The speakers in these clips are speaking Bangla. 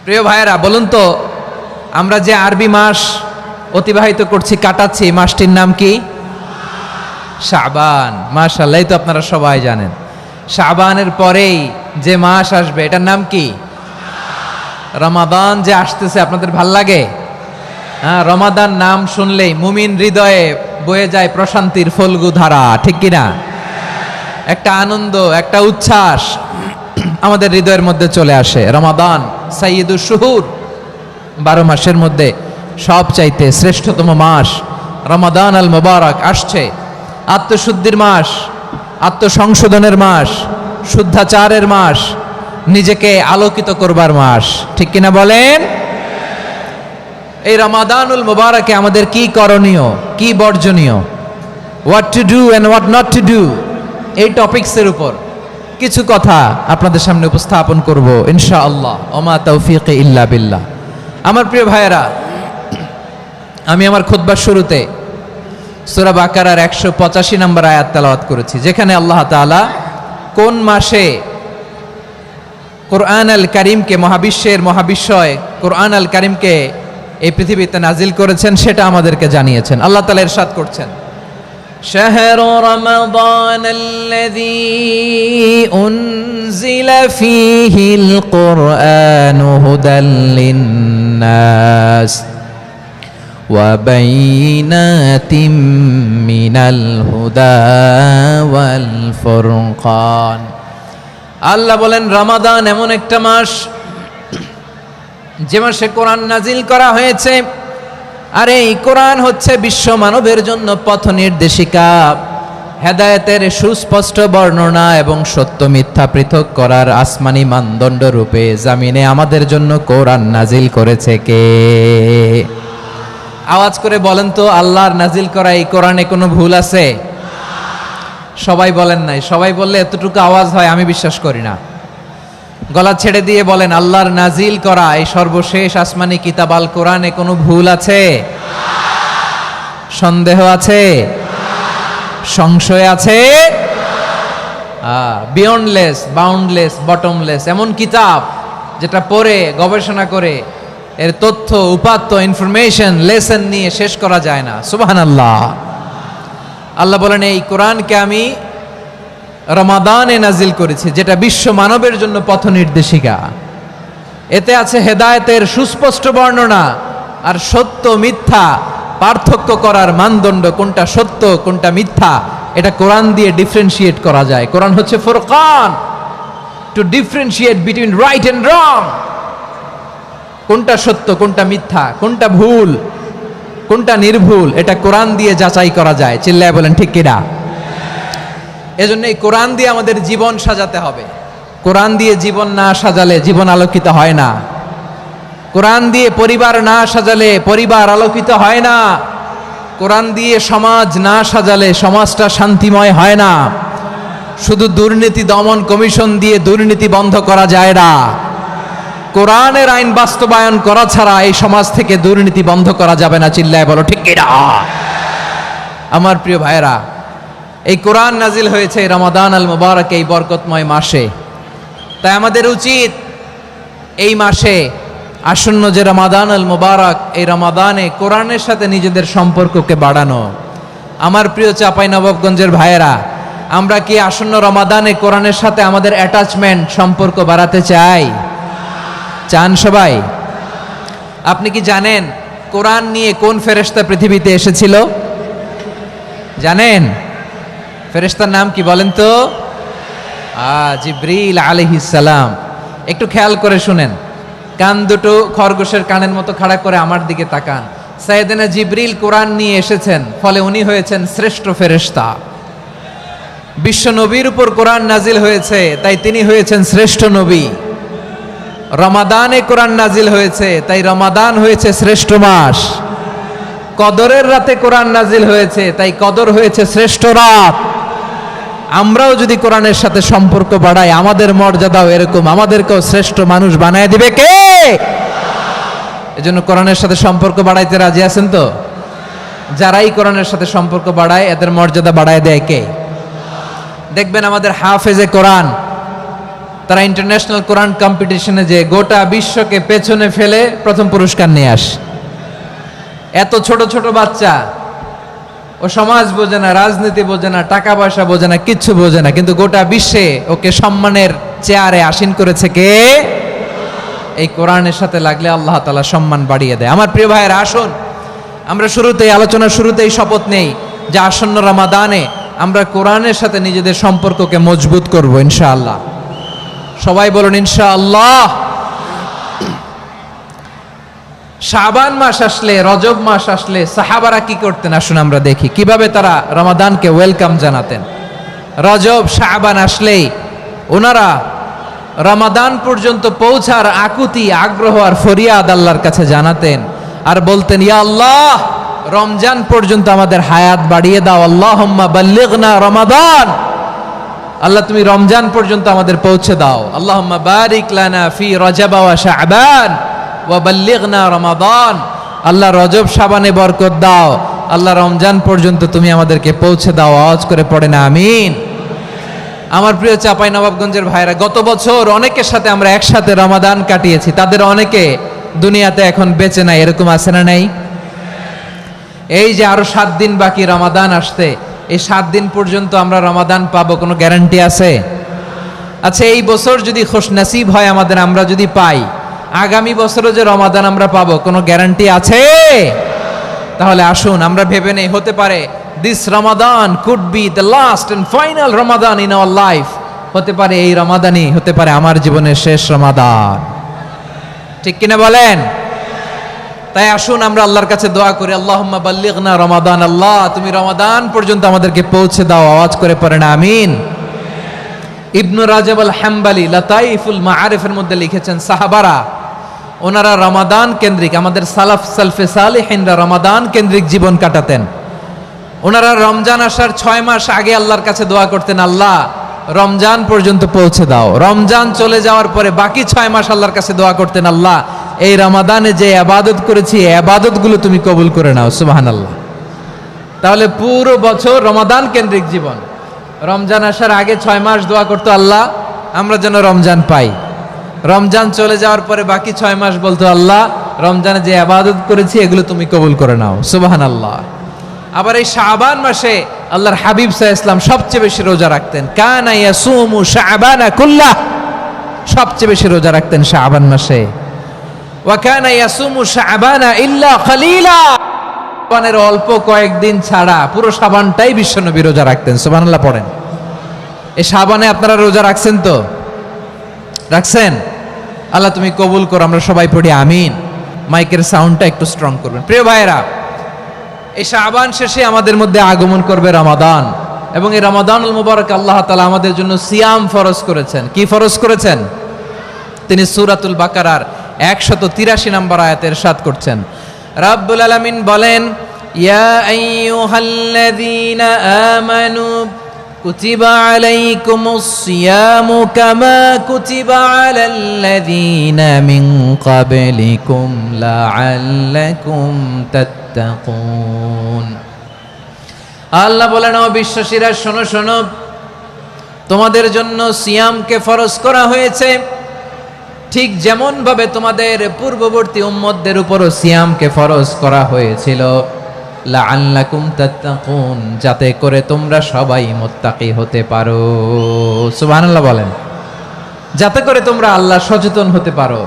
প্রিয় ভাইয়েরা, বলুন তো, আমরা যে আরবি মাস অতিবাহিত করছি, কাটাচ্ছি, এই মাসটির নাম কি? শাবান। মাশাআল্লাহ, এই তো আপনারা সবাই জানেন। শাবানের পরেই যে মাস আসবে এটার নাম কি? রমাদান যে আসতেছে, আপনাদের ভাল লাগে? হ্যাঁ, রমাদান নাম শুনলেই মুমিন হৃদয়ে বয়ে যায় প্রশান্তির ফল্গু ধারা, ঠিক কিনা? একটা আনন্দ, একটা উচ্ছ্বাস আমাদের হৃদয়ের মধ্যে চলে আসে। রমাদান সাইয়্যিদুশ শুহুর, 12 মাসের মধ্যে সবচাইতে শ্রেষ্ঠতম মাস রমাদান আল মুবারক আসছে। আত্মশুদ্ধির মাস, আত্মসংশোধনের মাস, শুদ্ধাচারের মাস, নিজেকে আলোকিত করবার মাস, ঠিক কিনা বলেন? এই রমাদানুল মুবারকে আমাদের কি করণীয়, কি বর্জনীয়, what to do and what not to do, এই টপিকসের উপর কিছু কথা আপনাদের সামনে উপস্থাপন করব ইনশাআল্লাহ। ওমা তৌফিক ইল্লা বিল্লাহ। আমার প্রিয় ভাইয়েরা, আমি আমার খুতবার শুরুতে সূরা বাকারার 185 নম্বর আয়াত তেলাওয়াত করেছি, যেখানে আল্লাহ তাআলা কোন মাসে কোরআন আল কারীমকে, মহাবিশ্বের মহাবিশ্বয় কোরআন আল কারীমকে এই পৃথিবীতে নাজিল করেছেন সেটা আমাদেরকে জানিয়েছেন। আল্লাহ তাআলা ইরশাদ করছেন, شهر رمضان الذي أنزل فيه القرآن هدى للناس وبينات من الهدى والفرقان। আল্লাহ বলেন, রমাদান এমন একটা মাস যে মাসে কোরআন নাজিল করা হয়েছে, আর এই কোরআন হচ্ছে বিশ্ব মানবের জন্য পথ নির্দেশিকা, হেদায়েতের সুস্পষ্ট বর্ণনা এবং সত্য মিথ্যা পৃথক করার আসমানি মানদণ্ড রূপে জামিনে আমাদের জন্য কোরআন নাজিল করেছে কে? আওয়াজ করে বলেন তো, আল্লাহর নাজিল করা এই কোরআনে কোনো ভুল আছে? সবাই বলেন নাই। সবাই বললে এতটুকু আওয়াজ হয় আমি বিশ্বাস করি না। গলা ছেড়ে দিয়ে বলেন, আল্লাহর নাজিল করা এই সর্বশেষ আসমানি কিতাব আল কোরআনে কোনো ভুল আছে? সন্দেহ আছে? সংশয় আছে? বিয়ন্ডলেস, বাউন্ডলেস, বটমলেস, এমন কিতাব যেটা পড়ে গবেষণা করে এর তথ্য, উপাত্ত, ইনফরমেশন, লেসন নিয়ে শেষ করা যায় না। সুবহানাল্লাহ। আল্লাহ বলেন, এই কোরআনকে আমি রমাদানে নাজিল করেছি, যেটা বিশ্ব মানবের জন্য পথ নির্দেশিকা। এতে আছে হেদায়েতের সুস্পষ্ট বর্ণনা আর সত্য মিথ্যা পার্থক্য করার মানদণ্ড, কোনটা সত্য কোনটা মিথ্যা এটা কোরআন দিয়ে ডিফারেন্সিয়েট করা যায়। কোরআন হচ্ছে ফুরকান, to differentiate between right and wrong. কোনটা সত্য, কোনটা মিথ্যা, কোনটা ভুল, কোনটা নির্ভুল, এটা কোরআন দিয়ে যাচাই করা যায়। চিল্লায় বলেন ঠিক কিনা? এজন্য এই কোরআন দিয়ে আমাদের জীবন সাজাতে হবে। কোরআন দিয়ে জীবন না সাজালে জীবন আলোকিত হয় না। কোরআন দিয়ে পরিবার না সাজালে পরিবার আলোকিত হয় না। কোরআন দিয়ে সমাজ না সাজালে সমাজটা শান্তিময় হয় না। শুধু দুর্নীতি দমন কমিশন দিয়ে দুর্নীতি বন্ধ করা যায় না। কোরআনের আইন বাস্তবায়ন করা ছাড়া এই সমাজ থেকে দুর্নীতি বন্ধ করা যাবে না। চিল্লায় বলো ঠিক কিনা? আমার প্রিয় ভাইয়েরা, এই কোরআন নাজিল হয়েছে রমাদান আল মুবারক, এই বরকতময় মাসে। তাই আমাদের উচিত এই মাসে আসন্ন যে রমাদান আল মুবারক, এই রমাদানে কোরআনের সাথে নিজেদের সম্পর্ককে বাড়ানো। আমার প্রিয় চাঁপাইনবাবগঞ্জের ভাইয়েরা, আমরা কি আসন্ন রমাদানে কোরআনের সাথে আমাদের অ্যাটাচমেন্ট, সম্পর্ক বাড়াতে চাই? চান সবাই? আপনি কি জানেন কোরআন নিয়ে কোন ফেরেশতা পৃথিবীতে এসেছিল? জানেন? ফেরেশতার নাম কি বলেন তো? জিবরিল আলাইহিস সালাম। একটু খেয়াল করে শুনেন, কান দুটো খরগোশের কানের মতো খাড়া করে আমার দিকে তাকান। সাইয়েদনা জিবরিল কোরআন নিয়ে এসেছেন, ফলে উনি হয়েছেন শ্রেষ্ঠ ফেরেশতা। বিশ্ব নবীর উপর কোরআন নাজিল হয়েছে, তাই তিনি হয়েছেন শ্রেষ্ঠ নবী। রমাদানে কোরআন নাজিল হয়েছে, তাই রমাদান হয়েছে শ্রেষ্ঠ মাস। কদরের রাতে কোরআন নাজিল হয়েছে, তাই কদর হয়েছে শ্রেষ্ঠ রাত। আমরাও যদি কোরআনের সাথে সম্পর্ক বাড়াই, আমাদের মর্যাদাও এরকম, আমাদেরকেও শ্রেষ্ঠ মানুষ বানায় দিবে কে? এজন্য কোরআনের সাথে সম্পর্ক বাড়াইতে রাজি আছেন তো? যারাই কোরআনের সাথে সম্পর্ক বাড়ায় এদের মর্যাদা বাড়ায় দেয় কে? দেখবেন আমাদের হাফেজে কোরআন তারা ইন্টারন্যাশনাল কোরআন কম্পিটিশনে যে গোটা বিশ্বকে পেছনে ফেলে প্রথম পুরস্কার নিয়ে আসে। এত ছোট ছোট বাচ্চা, ও সমাজ বোঝে না, রাজনীতি বোঝে না, টাকা পয়সা বোঝে না, কিচ্ছু বোঝে না, কিন্তু গোটা বিশ্বে ওকে সম্মানের চেয়ারে আসীন করেছে কে? এই কোরআনের সাথে লাগলে আল্লাহ তাআলা সম্মান বাড়িয়ে দেয়। আমার প্রিয় ভাইয়েরা, আসুন আমরা আলোচনার শুরুতেই শপথ নেই যে আসন্ন রমাদানে আমরা কোরআনের সাথে নিজেদের সম্পর্ককে মজবুত করব ইনশাআল্লাহ। সবাই বলুন ইনশাআল্লাহ। শাবান মাস আসলে, রজব মাস আসলে সাহাবারা কি করতেন আসুন আমরা দেখি কিভাবে তারা রমাদানকে ওয়েলকাম জানাতেন। রজব শাবান আসলেই ওনারা রমাদান পর্যন্ত পৌঁছার আকুতি, আগ্রহ আর ফরিয়াদ আল্লাহর কাছে জানাতেন আর বলতেন, ইয়া আল্লাহ, রমজান পর্যন্ত আমাদের হায়াত বাড়িয়ে দাও। আল্লাহুম্মা বাল্লিগনা রমাদান, আল্লাহ তুমি রমজান পর্যন্ত আমাদের পৌঁছে দাও। আল্লাহুম্মা বারিক লানা ফি রজব ওয়া শাবান ওয়া বাল্লিগনা রমাদান, আল্লাহ রজব শাবানে বরকত দাও, আল্লাহ রমজান পর্যন্ত তুমি আমাদেরকে পৌঁছে দাও। আওয়াজ করে পড়ে না আমিন। আমার প্রিয় চাঁপাইনবাবগঞ্জের ভাইরা, গত বছর অনেকের সাথে আমরা একসাথে রমাদান কাটিয়েছি, তাদের অনেকে দুনিয়াতে এখন বেঁচে নাই, এরকম আছে না নাই? এই যে আরো 7 দিন বাকি রমাদান আসতে, এই 7 দিন পর্যন্ত আমরা রমাদান পাবো, কোনো গ্যারান্টি আছে? আচ্ছা, এই বছর যদি খুশনসিব হয় আমাদের, আমরা যদি পাই, আগামী বছরও যে রমাদান আমরা পাবো, কোনো গ্যারান্টি আছে? তাহলে আসুন আমরা ভেবে নেই, হতে পারে this Ramadan could be the last and final Ramadan in our life. হতে পারে এই রমাদানই হতে পারে আমার জীবনের শেষ রমাদান। ঠিক কিনা বলেন? তাই আসুন আমরা আল্লাহর কাছে দোয়া করি, আল্লাহুম্মা বাল্লিগনা রমাদান, আল্লাহ তুমি রমাদান পর্যন্ত আমাদেরকে পৌঁছে দাও। আওয়াজ করে পড়েন আমিন। ইবনু রাজব আল হাম্বালি লাতাইফুল মাআরিফের মধ্যে লিখেছেন, সাহাবারা ওনারা রমাদান কেন্দ্রিক, আমাদের সালফে সালেহিনরা রমাদান কেন্দ্রিক জীবন কাটাতেন। ওনারা রমজান আসার 6 মাস আগে আল্লাহর কাছে দোয়া করতেন, আল্লাহ রমজান পর্যন্ত পৌঁছে দাও। রমজান চলে যাওয়ার পরে বাকি 6 মাস আল্লাহর কাছে দোয়া করতেন, আল্লাহ এই রমাদানে যে ইবাদত করেছি এই ইবাদতগুলো তুমি কবুল করে নাও। সুবহানাল্লাহ। তাহলে পুরো বছর রমাদান কেন্দ্রিক জীবন। রমজান আসার আগে 6 মাস দোয়া করতো, আল্লাহ আমরা যেন রমজান পাই। রমজান চলে যাওয়ার পরে বাকি 6 মাস বলতো, আল্লাহ রমজানে যে ইবাদত করেছি এগুলো তুমি কবুল করে নাও। সুবহানাল্লাহ। আবার এই শাবান মাসে আল্লাহর হাবিব সাল্লাল্লাহু আলাইহি ওয়াসাল্লাম সবচেয়ে বেশি রোজা রাখতেন। কানা ইয়াসুমু শাবানা কুল্লাহ, সবচেয়ে বেশি রোজা রাখতেন শাবান মাসে। ওয়া কানা ইয়াসুমু শাবানা ইল্লা খলিলা, শাবানের অল্প কয়েকদিন ছাড়া পুরো শাবানটাই বিশ্বনবী রোজা রাখতেন। সুবহানাল্লাহ পড়েন। এই শাবানে আপনারা রোজা রাখছেন তো? রাখছেন? আল্লাহ তুমি কবুল করো। আমরা সবাই পড়ি আমিন। মাইকের সাউন্ডটা একটু স্ট্রং করবেন। প্রিয় ভাইরা, এই শাবান শেষে আমাদের মধ্যে আগমন করবে রমাদান, এবং এই রমাদানুল মুবারক আল্লাহ তাআলা আমাদের জন্য সিয়াম ফরজ করেছেন। কি ফরজ করেছেন? তিনি সূরাতুল বাকারার 183 নম্বর আয়াতে ইরশাদ করছেন, রাব্বুল আলামিন বলেন, ইয়া আইয়ুহাল্লাযীনা আমানু কুতিবা আলাইকুমুস সিয়ামু কামা কুতিবা আলাল্লাযীনা মিন ক্বাবলিকুম লাআল্লাকুম তাত্তাকুন। আল্লাহ বলেন, ও বিশ্বাসীরা শোনো শোনো, তোমাদের জন্য সিয়ামকে ফরজ করা হয়েছে, ঠিক যেমন ভাবে তোমাদের পূর্ববর্তী উম্মতদের উপরও সিয়ামকে ফরজ করা হয়েছিল, লাআল্লাকুম তাত্তাকুন, যাতে করে তোমরা সবাই মুত্তাকি হতে পারো। সুবহানাল্লাহ বলেন, যাতে করে তোমরা আল্লাহ সচেতন হতে পারো।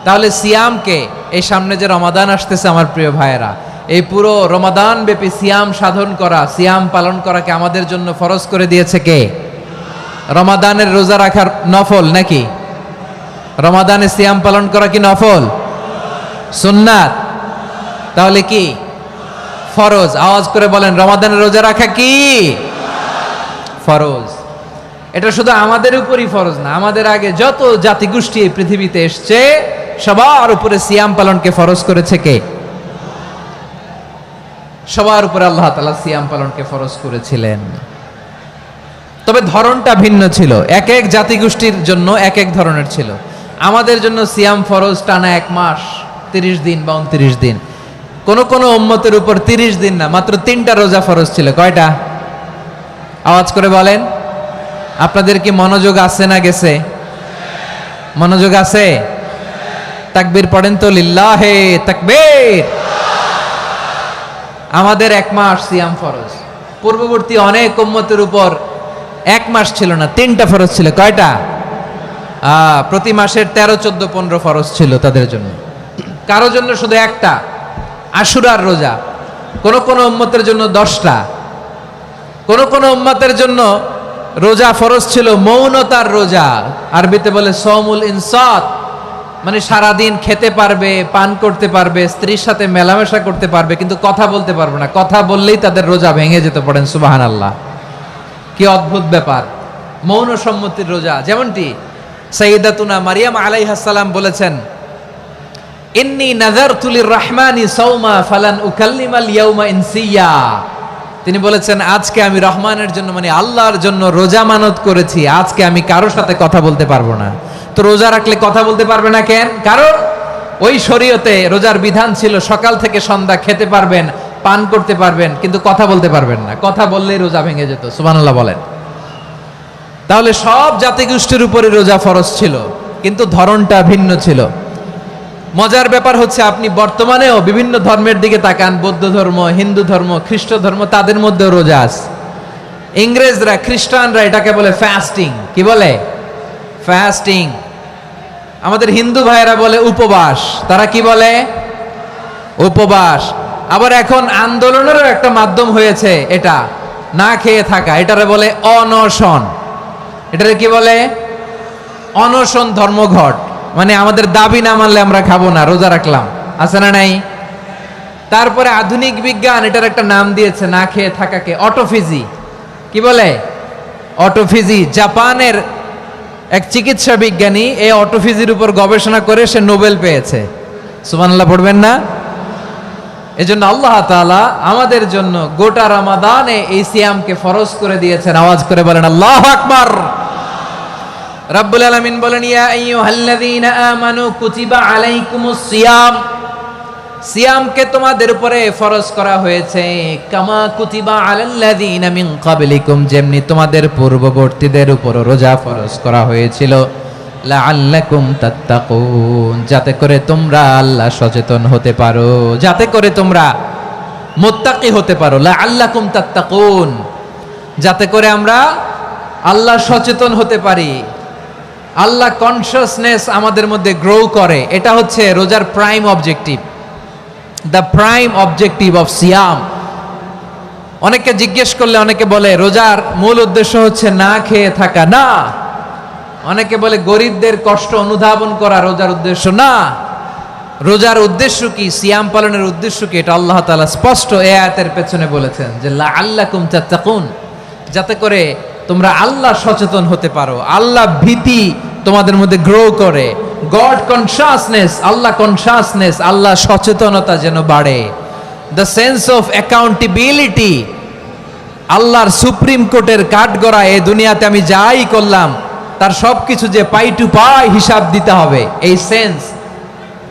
তাহলে সিয়ামকে, এই সামনে যে রমাদান আসতেছে আমার প্রিয় ভাইয়েরা, এই পুরো রমাদান ব্যাপী সিয়াম সাধন করা, সিয়াম পালন করাকে আমাদের জন্য ফরজ করে দিয়েছে কে? রমাদানের রোজা রাখার নফল নাকি? রমাদানে সিয়াম পালন করা কি নফল? সুন্নাত? তাহলে কি ফরজ? আওয়াজ করে বলেন, রমাদানের রোজা রাখা কি ফরজ? এটা শুধু আমাদের উপরই ফরজ না, আমাদের আগে যত জাতিগোষ্ঠী এই পৃথিবীতে এসছে সবার উপরে সিয়াম পালনকে ফরজ করেছে কে? সবার উপরে আল্লাহ তাআলা সিয়াম পালনকে ফরজ করেছিলেন। তবে ধরনটা ভিন্ন ছিল, এক এক জাতিগোষ্ঠীর জন্য এক এক ধরনের ছিল। আমাদের জন্য সিয়াম ফরজ টানা 1 মাস 30 দিন বা 29 দিন। কোন কোন উম্মতের উপর 30 দিন না, মাত্র 3টা রোজা ফরজ ছিল। কয়টা? আওয়াজ করে বলেন। আপনাদের কি মনোযোগ আছে না গেছে? মনোযোগ আছে? তাকবীর পড়েন তো, লিল্লাহে তাকবীর। আমাদের 1 মাস সিয়াম ফরজ। পূর্ববর্তী অনেক উম্মতের উপর 1 মাস ছিল না, 3টা ফরজ ছিল। কয়টা? প্রতি মাসের 13, 14, 15 ফরজ ছিল তাদের জন্য। কারো জন্য শুধু একটা, আশুরার রোজা। কোন কোন উম্মতের জন্য 10টা। কোন কোন উম্মতের জন্য রোজা ফরজ ছিল মৌনতার রোজা, আরবিতে বলে সওমুল ইনসাত, মানে সারাদিন খেতে পারবে, পান করতে পারবে, স্ত্রীর সাথে মেলামেশা করতে পারবে, কিন্তু কথা বলতে পারবে না। কথা বললেই তাদের রোজা ভেঙে যেতে। পড়েন সুবহানাল্লাহ। কি অদ্ভুত ব্যাপার! মৌন সম্মতির রোজা। যেমনটি সাইয়্যিদাতুনা মারিয়াম আলাইহিস সালাম বলেছেন, ইন্নী নাযারতু লির-রাহমানি সাওমা ফালান উকাল্লিমাল ইয়াওমা ইনসিয়া। তিনি বলেছেন, আজকে আমি রহমানের জন্য, মানে আল্লাহর জন্য রোজা মানত করেছি, আজকে আমি কারোর সাথে কথা বলতে পারবো না। তো রোজা রাখলে কথা বলতে পারবে না কেন? কারণ ওই শরীয়তে রোজার বিধান ছিল সকাল থেকে সন্ধ্যা খেতে পারবেন, পান করতে পারবেন, কিন্তু কথা বলতে পারবেন না। কথা বললেই রোজা ভেঙে যেত। সুবহানাল্লাহ বলেন। তাহলে সব জাতিগোষ্ঠীর উপরে রোজা ফরজ ছিল, কিন্তু ধরনটা ভিন্ন ছিল। মজার ব্যাপার হচ্ছে, আপনি বর্তমানেও বিভিন্ন ধর্মের দিকে তাকান, বৌদ্ধ ধর্ম, হিন্দু ধর্ম, খ্রিস্ট ধর্ম, তাদের মধ্যেও রোজা আছে। ইংরেজরা, খ্রিস্টানরা এটাকে বলে ফাস্টিং। কি বলে? ফাস্টিং। আমাদের হিন্দু ভাইয়েরা বলে উপবাস। তারা কি বলে? উপবাস। আবার এখন আন্দোলনেরও একটা মাধ্যম হয়েছে এটা, না খেয়ে থাকা। এটারে বলে অনশন। এটারে কি বলে? অনশন ধর্মঘট। মানে আমাদের দাবি না মানলে আমরা খাবো না, রোজা রাখলাম। আছে না নাই? তারপরে আধুনিক বিজ্ঞান এটার একটা নাম দিয়েছে না খেয়ে থাকাকে, অটোফিজি। কি বলে? অটোফিজি। জাপানের এক চিকিৎসা বিজ্ঞানী এই অটোফিজির উপর গবেষণা করে সে নোবেল পেয়েছে। সুবহানাল্লাহ পড়বেন না? এজন্য আল্লাহ তাআলা আমাদের জন্য গোটা রমাদানে এই সিয়ামকে ফরজ করে দিয়েছেন। আওয়াজ করে বলেন আল্লাহু আকবার। রাব্বুল আলামিন বলেন, ইয়া আইয়ুহাল্লাযীনা আমানু কুতিবা আলাইকুমুস সিয়াম। সিয়ামকে তোমাদের উপরে ফরজ করা হয়েছে, কামা কুতিবা আলাল্লাযীনা মিন ক্বাবলিকুম, যেমনি তোমাদের পূর্ববর্তীদের উপর রোজা ফরজ করা হয়েছিল, লাআল্লাকুম তাত্তাকুন, যাতে করে তোমরা আল্লাহ সচেতন হতে পারো, যাতে করে তোমরা মুত্তাকি হতে পারো। লাআল্লাকুম তাত্তাকুন, যাতে করে আমরা আল্লাহ সচেতন হতে পারি, আল্লাহ কনসিয়াসনেস আমাদের মধ্যে গ্রো করে। এটা হচ্ছে রোজার prime objective, the prime objective of সিয়াম। অনেকে জিজ্ঞেস করলে অনেকে বলে রোজার মূল উদ্দেশ্য হচ্ছে না খেয়ে থাকা। না। অনেকে বলে গরিবদের কষ্ট অনুধাবন করা রোজার উদ্দেশ্য। না। রোজার উদ্দেশ্য কি? সিয়াম পালনের উদ্দেশ্য কি? এটা আল্লাহ তাআলা স্পষ্ট এই আয়াতের পেছনে বলেছেন যে লাআল্লাকুম তাত্তাকুন, যাতে করে তোমরা আল্লাহ সচেতন হতে পারো, আল্লাহ ভীতি তোমাদের মধ্যে গ্রো করে, গড কনসিয়াসনেস, আল্লাহ কনসিয়াসনেস, আল্লাহ সচেতনতা যেন বাড়ে, দ্য সেন্স অফ অ্যাকাউন্টেবিলিটি। আল্লাহর সুপ্রিম কোর্টের কাঠগড়া এই দুনিয়াতে আমি যাই করলাম তার সবকিছু যে পাই টু পাই হিসাব দিতে হবে, এই sense,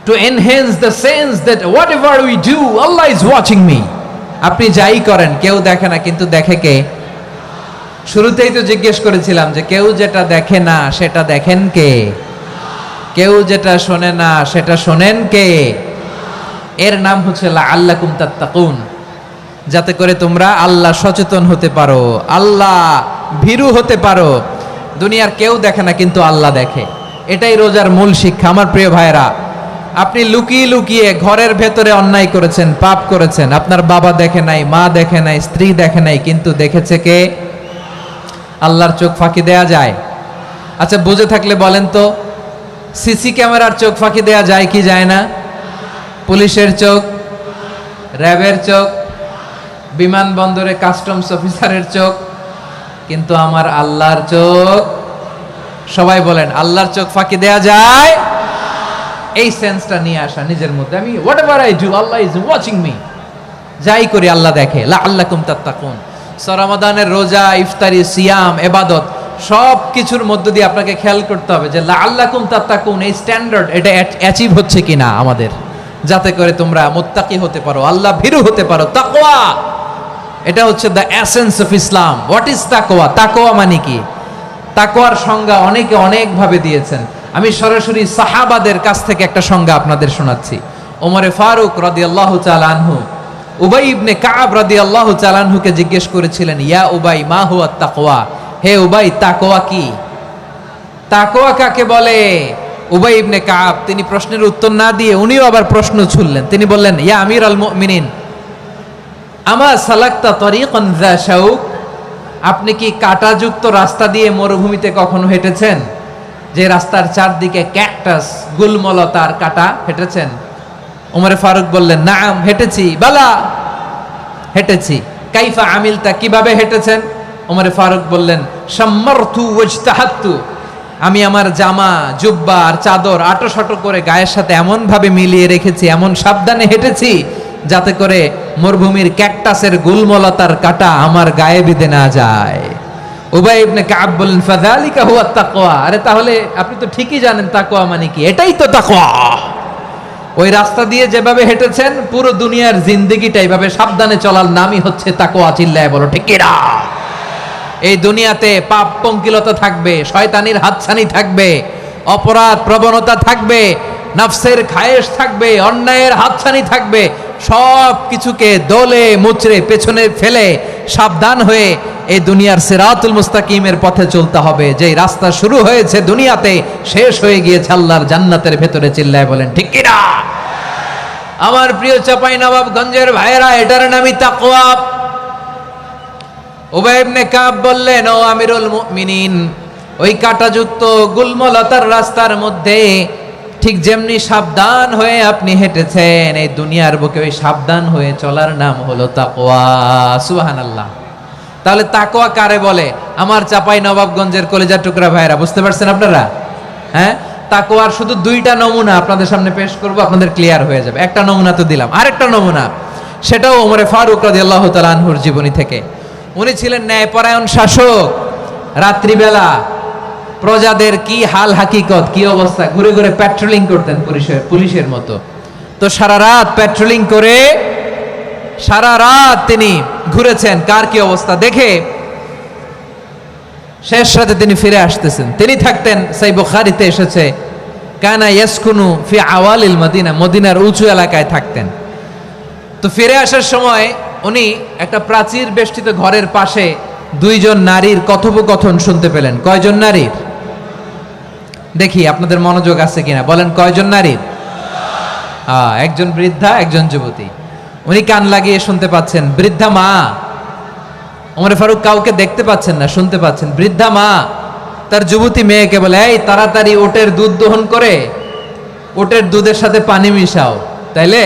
to enhance the sense that what ever we do Allah is watching me. আপনি যাই করেন কেউ দেখে না, কিন্তু দেখে কে? শুরুতেই তো জিজ্ঞেস করেছিলাম যে কেউ যেটা দেখে না সেটা দেখেন কে? কেউ যেটা শোনে না সেটা শোনেন কে? এর নাম হচ্ছে লাআল্লাকুম তাত্তাকুন, যাতে করে তোমরা আল্লাহ সচেতন হতে পারো, আল্লাহ ভীরু হতে পারো। দুনিয়ার কেউ দেখে না, কিন্তু আল্লাহ দেখে। এটাই রোজার মূল শিক্ষা। আমার প্রিয় ভাইরা, আপনি লুকিয়ে লুকিয়ে ঘরের ভেতরে অন্যায় করেছেন, পাপ করেছেন, আপনার বাবা দেখে নাই, মা দেখে নাই, স্ত্রী দেখে নাই, কিন্তু দেখেছে কে? আল্লাহর চোখ ফাঁকি দেয়া যায়? আচ্ছা, বুঝে থাকলে বলেন তো, সিসি ক্যামেরার চোখ ফাঁকি দেয়া যায় কি যায় না? পুলিশের চোখ, র্যাবের চোখ, বিমানবন্দরে কাস্টমস অফিসারের চোখ, কিন্তু আমার আল্লাহর চোখ? সবাই বলেন, আল্লাহর চোখ ফাঁকি দেয়া যায়? এই সেন্সটা নিয়ে আসা নিজের মধ্যে, আমি what ever I do Allah is watching me, যাই করি আল্লাহ দেখে। লাআল্লাকুম তাত্তাকুন। রমাদানের রোজা, ইফতারি, সিয়াম, ইবাদত সব কিছুর মধ্য দিয়ে আপনাকে খেয়াল করতে হবে যে লাআল্লাকুম তাত্তাকুন এই স্ট্যান্ডার্ড এটা অ্যাচিভ হচ্ছে কিনা আমাদের, যাতে করে তোমরা মুত্তাকি হতে পারো, আল্লাহ ভীরু হতে পারো। তাকওয়া, এটা হচ্ছে the essence of Islam. What is তাকওয়া? তাকওয়া মানে কি? তাকওয়ার সংজ্ঞা অনেকে অনেক ভাবে দিয়েছেন। আমি সরাসরি সাহাবাদের কাছ থেকে একটা সংজ্ঞা আপনাদের শোনাচ্ছি। ওমরে ফারুক রাদিয়াল্লাহু তাআলা আনহু উবাই ইবনে কাব রাদিয়াল্লাহু তাআলা আনহুকে জিজ্ঞেস করেছিলেন, ইয়া উবাই মা হুয়া তাকওয়া, হে উবাই তাকওয়া কি? তাকওয়া কাকে বলে? উবাই ইবনে কাব তিনি প্রশ্নের উত্তর না দিয়ে উনিও আবার প্রশ্ন ছুড়লেন। তিনি বললেন, ইয়া আমিরাল মুমিনিন আমা সালাকতা তরিকান যা শাউক, আপনি কি কাঁটাযুক্ত রাস্তা দিয়ে মরুভূমিতে কখনো হেঁটেছেন? যে রাস্তার চারদিকে ক্যাকটাস, গুলমলতার কাঁটা, হেঁটেছেন? ওমরে ফারুক বললেন, নাম হেঁটেছি, বালা হেঁটেছি। কাইফা আমিলতা, কিভাবে হেঁটেছেন? ওমরে ফারুক বললেন, শাম্মারতু ওয়াজতাহাতু, আমি আমার জামা জুব্বা আর চাদর আটোসাটো করে গায়ের সাথে এমন ভাবে মিলিয়ে রেখেছি, এমন সাবধানে হেঁটেছি যাতে করে মরুভূমির ক্যাকটাসের গুলমলতার কাঁটা আমার গায়ে বিঁধে না যায়। উবাই ইবনে কাব বললেন, ফাযালিকা হুয়া তাকওয়া, আরে তাহলে আপনি তো ঠিকই জানেন তাকওয়া মানে কি, এটাই তো তাকওয়া। ওই রাস্তা দিয়ে যেভাবে হেঁটেছেন পুরো দুনিয়ার জিন্দেগিটা এইভাবে সাবধানে চলার নামই হচ্ছে তাকওয়া। চিল্লায় বলো ঠিক কিনা? এই দুনিয়াতে পাপ পঙ্কিলতা থাকবে, শয়তানির হাতছানি থাকবে, অপরাধ প্রবণতা থাকবে, নফসের খায়েশ থাকবে, অন্যায়ের হাতছানি থাকবে, সব কিছুকে দলে মুচড়ে পেছনে ফেলে সাবধান হয়ে এই দুনিয়ার সিরাতুল মুস্তাকিমের পথে চলতে হবে। যেই রাস্তা শুরু হয়েছে দুনিয়াতে শেষ হয়ে গিয়েছে আল্লাহর জান্নাতের ভেতরে। চিল্লায় বলেন ঠিক কিনা? আমার প্রিয় চাঁপাইনবাবগঞ্জের ভাইয়েরা, এটার নামই তাকওয়া। উবাই ইবনে কাব বললেন, ও আমিরুল মুমিনিন, ওই কাঁটাযুক্ত গুলমলতার রাস্তার মধ্যে ঠিক যেমনি সাবধান হয়ে আপনি হেঁটেছেন, এই দুনিয়ার বুকে ওই সাবধান হয়ে চলার নাম হলো তাকওয়া। সুবহানাল্লাহ। তাহলে তাকওয়া কারে বলে? আমার চাঁপাইনবাবগঞ্জের কলিজা টুকরা ভাইয়েরা, বুঝতে পারছেন আপনারা? হ্যাঁ, তাকওয়ার শুধু দুইটা নমুনা আপনাদের সামনে পেশ করব, আপনাদের ক্লিয়ার হয়ে যাবে। একটা নমুনা তো দিলাম, আরেকটা নমুনা, সেটাও ওমরে ফারুক রাদিয়াল্লাহু তাআলা আনহুর জীবনী থেকে। উনি ছিলেন ন্যায়পরায়ণ শাসক। রাত্রিবেলা প্রজাদের কি হাল হাকিকত, কি অবস্থা, ঘুরে ঘুরে প্যাট্রোলিং করতেন পুলিশের মতো। তো সারা রাত প্যাট্রোলিং করে সারা রাত তিনি ঘুরেছেন কার কি অবস্থা দেখে শেষ রাতে তিনি ফিরে আসতেছেন। তিনি থাকতেন, সেই বুখারীতে এসেছে, কানা ইয়াসকুনু ফি আওয়ালিল মদিনা, মদিনার উঁচু এলাকায় থাকতেন। তো ফিরে আসার সময় উনি একটা প্রাচীর বেষ্টিত ঘরের পাশে দুইজন নারীর কথোপকথন শুনতে পেলেন। কয়জন নারীর? দেখি আপনাদের মনোযোগ আছে কিনা, বলেন কয়জন নারীর? একজন বৃদ্ধা, একজন যুবতী। উনি কান লাগিয়ে শুনতে পাচ্ছেন। বৃদ্ধা মা, ওমর ফারুক কাউকে দেখতে পাচ্ছেন না, শুনতে পাচ্ছেন। বৃদ্ধা মা তার যুবতী মেয়েকে বলে, এই তাড়াতাড়ি ওটের দুধ দহন করে ওটের দুধের সাথে পানি মিশাও, তাইলে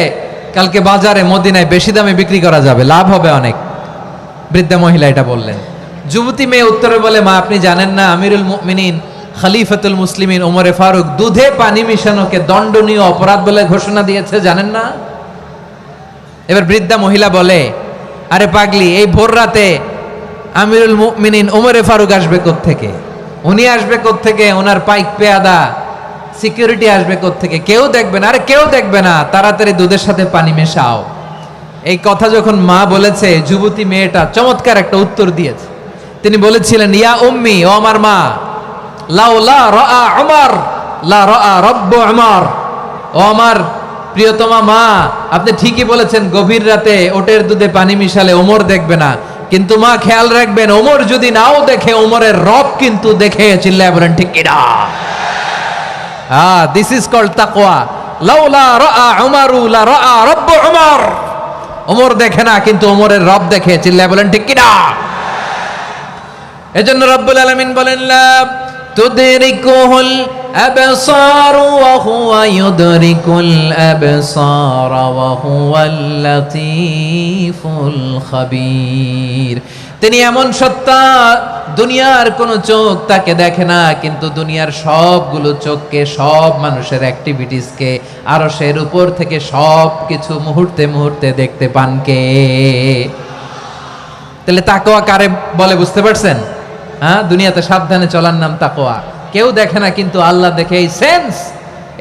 কালকে বাজারে মদিনায় বেশি দামে বিক্রি করা যাবে, লাভ হবে অনেক। বৃদ্ধা মহিলা এটা বললেন। যুবতী মেয়ে উত্তরে বলে, মা আপনি জানেন না আমিরুল মুমিনিন খলিফাতুল মুসলিমিন ওমরে ফারুক দুধে পানি মিশানোকে দণ্ডনীয় অপরাধ বলে ঘোষণা দিয়েছে, জানেন না? এবার বৃদ্ধা মহিলা বলে, আরে পাগলি, এই ভোর রাতে আমিরুল মুমিনিন ওমরে ফারুক আসবে কোত্থেকে? উনি আসবে কোত্থেকে? ওনার পাইক পেয়াদা সিকিউরিটি আসবে কোত্থেকে? কেউ দেখবে না। আরে কেউ দেখবে না, তাড়াতাড়ি দুধের সাথে পানি মেশাও। এই কথা যখন মা বলেছে, যুবতী মেয়েটা চমৎকার একটা উত্তর দিয়েছে। তিনি বলেছিলেন, ইয়া উম্মি, ও আমার মা, লাউলা রাআ উমর লা রাআ রাব্বু উমর, ও আমার প্রিয়তমা মা, আপনি ঠিকই বলেছেন, গভীর রাতে ওটের দুধে পানি মিশালে ওমর দেখবে না, কিন্তু মা খেয়াল রাখবেন, ওমর যদি নাও দেখে, ওমরের রব কিন্তু দেখে। চিল্লায় বলেন ঠিক কিনা? দিস ইজ কল্ড তাকওয়া। লাউলা রাআ উমরু লা রাআ রাব্বু উমর, ওমর দেখে না কিন্তু ওমরের রব দেখে। চিল্লায় বলেন ঠিক কিনা? এজন্য রব্বুল আলামিন বলেন, লা তুদরিকুহুল আবসার ওয়া হুয়া ইউদরিকুল আবসার ওয়া হুয়াল লাতীফুল খাবীর। তিনি এমন সত্তা, দুনিয়ার কোনো চোখ তাকে দেখে না, কিন্তু দুনিয়ার সবগুলো চোখকে, সব মানুষের অ্যাক্টিভিটিসকে আরশের উপর থেকে সব কিছু মুহূর্তে মুহূর্তে দেখতে পান কে? তাহলে তাকওয়া কারে বলে বুঝতে পারছেন? হ্যাঁ, দুনিয়াতে সাবধানে চলার নাম তাকওয়া। কেউ দেখে না কিন্তু আল্লাহ দেখে। এই সেন্স,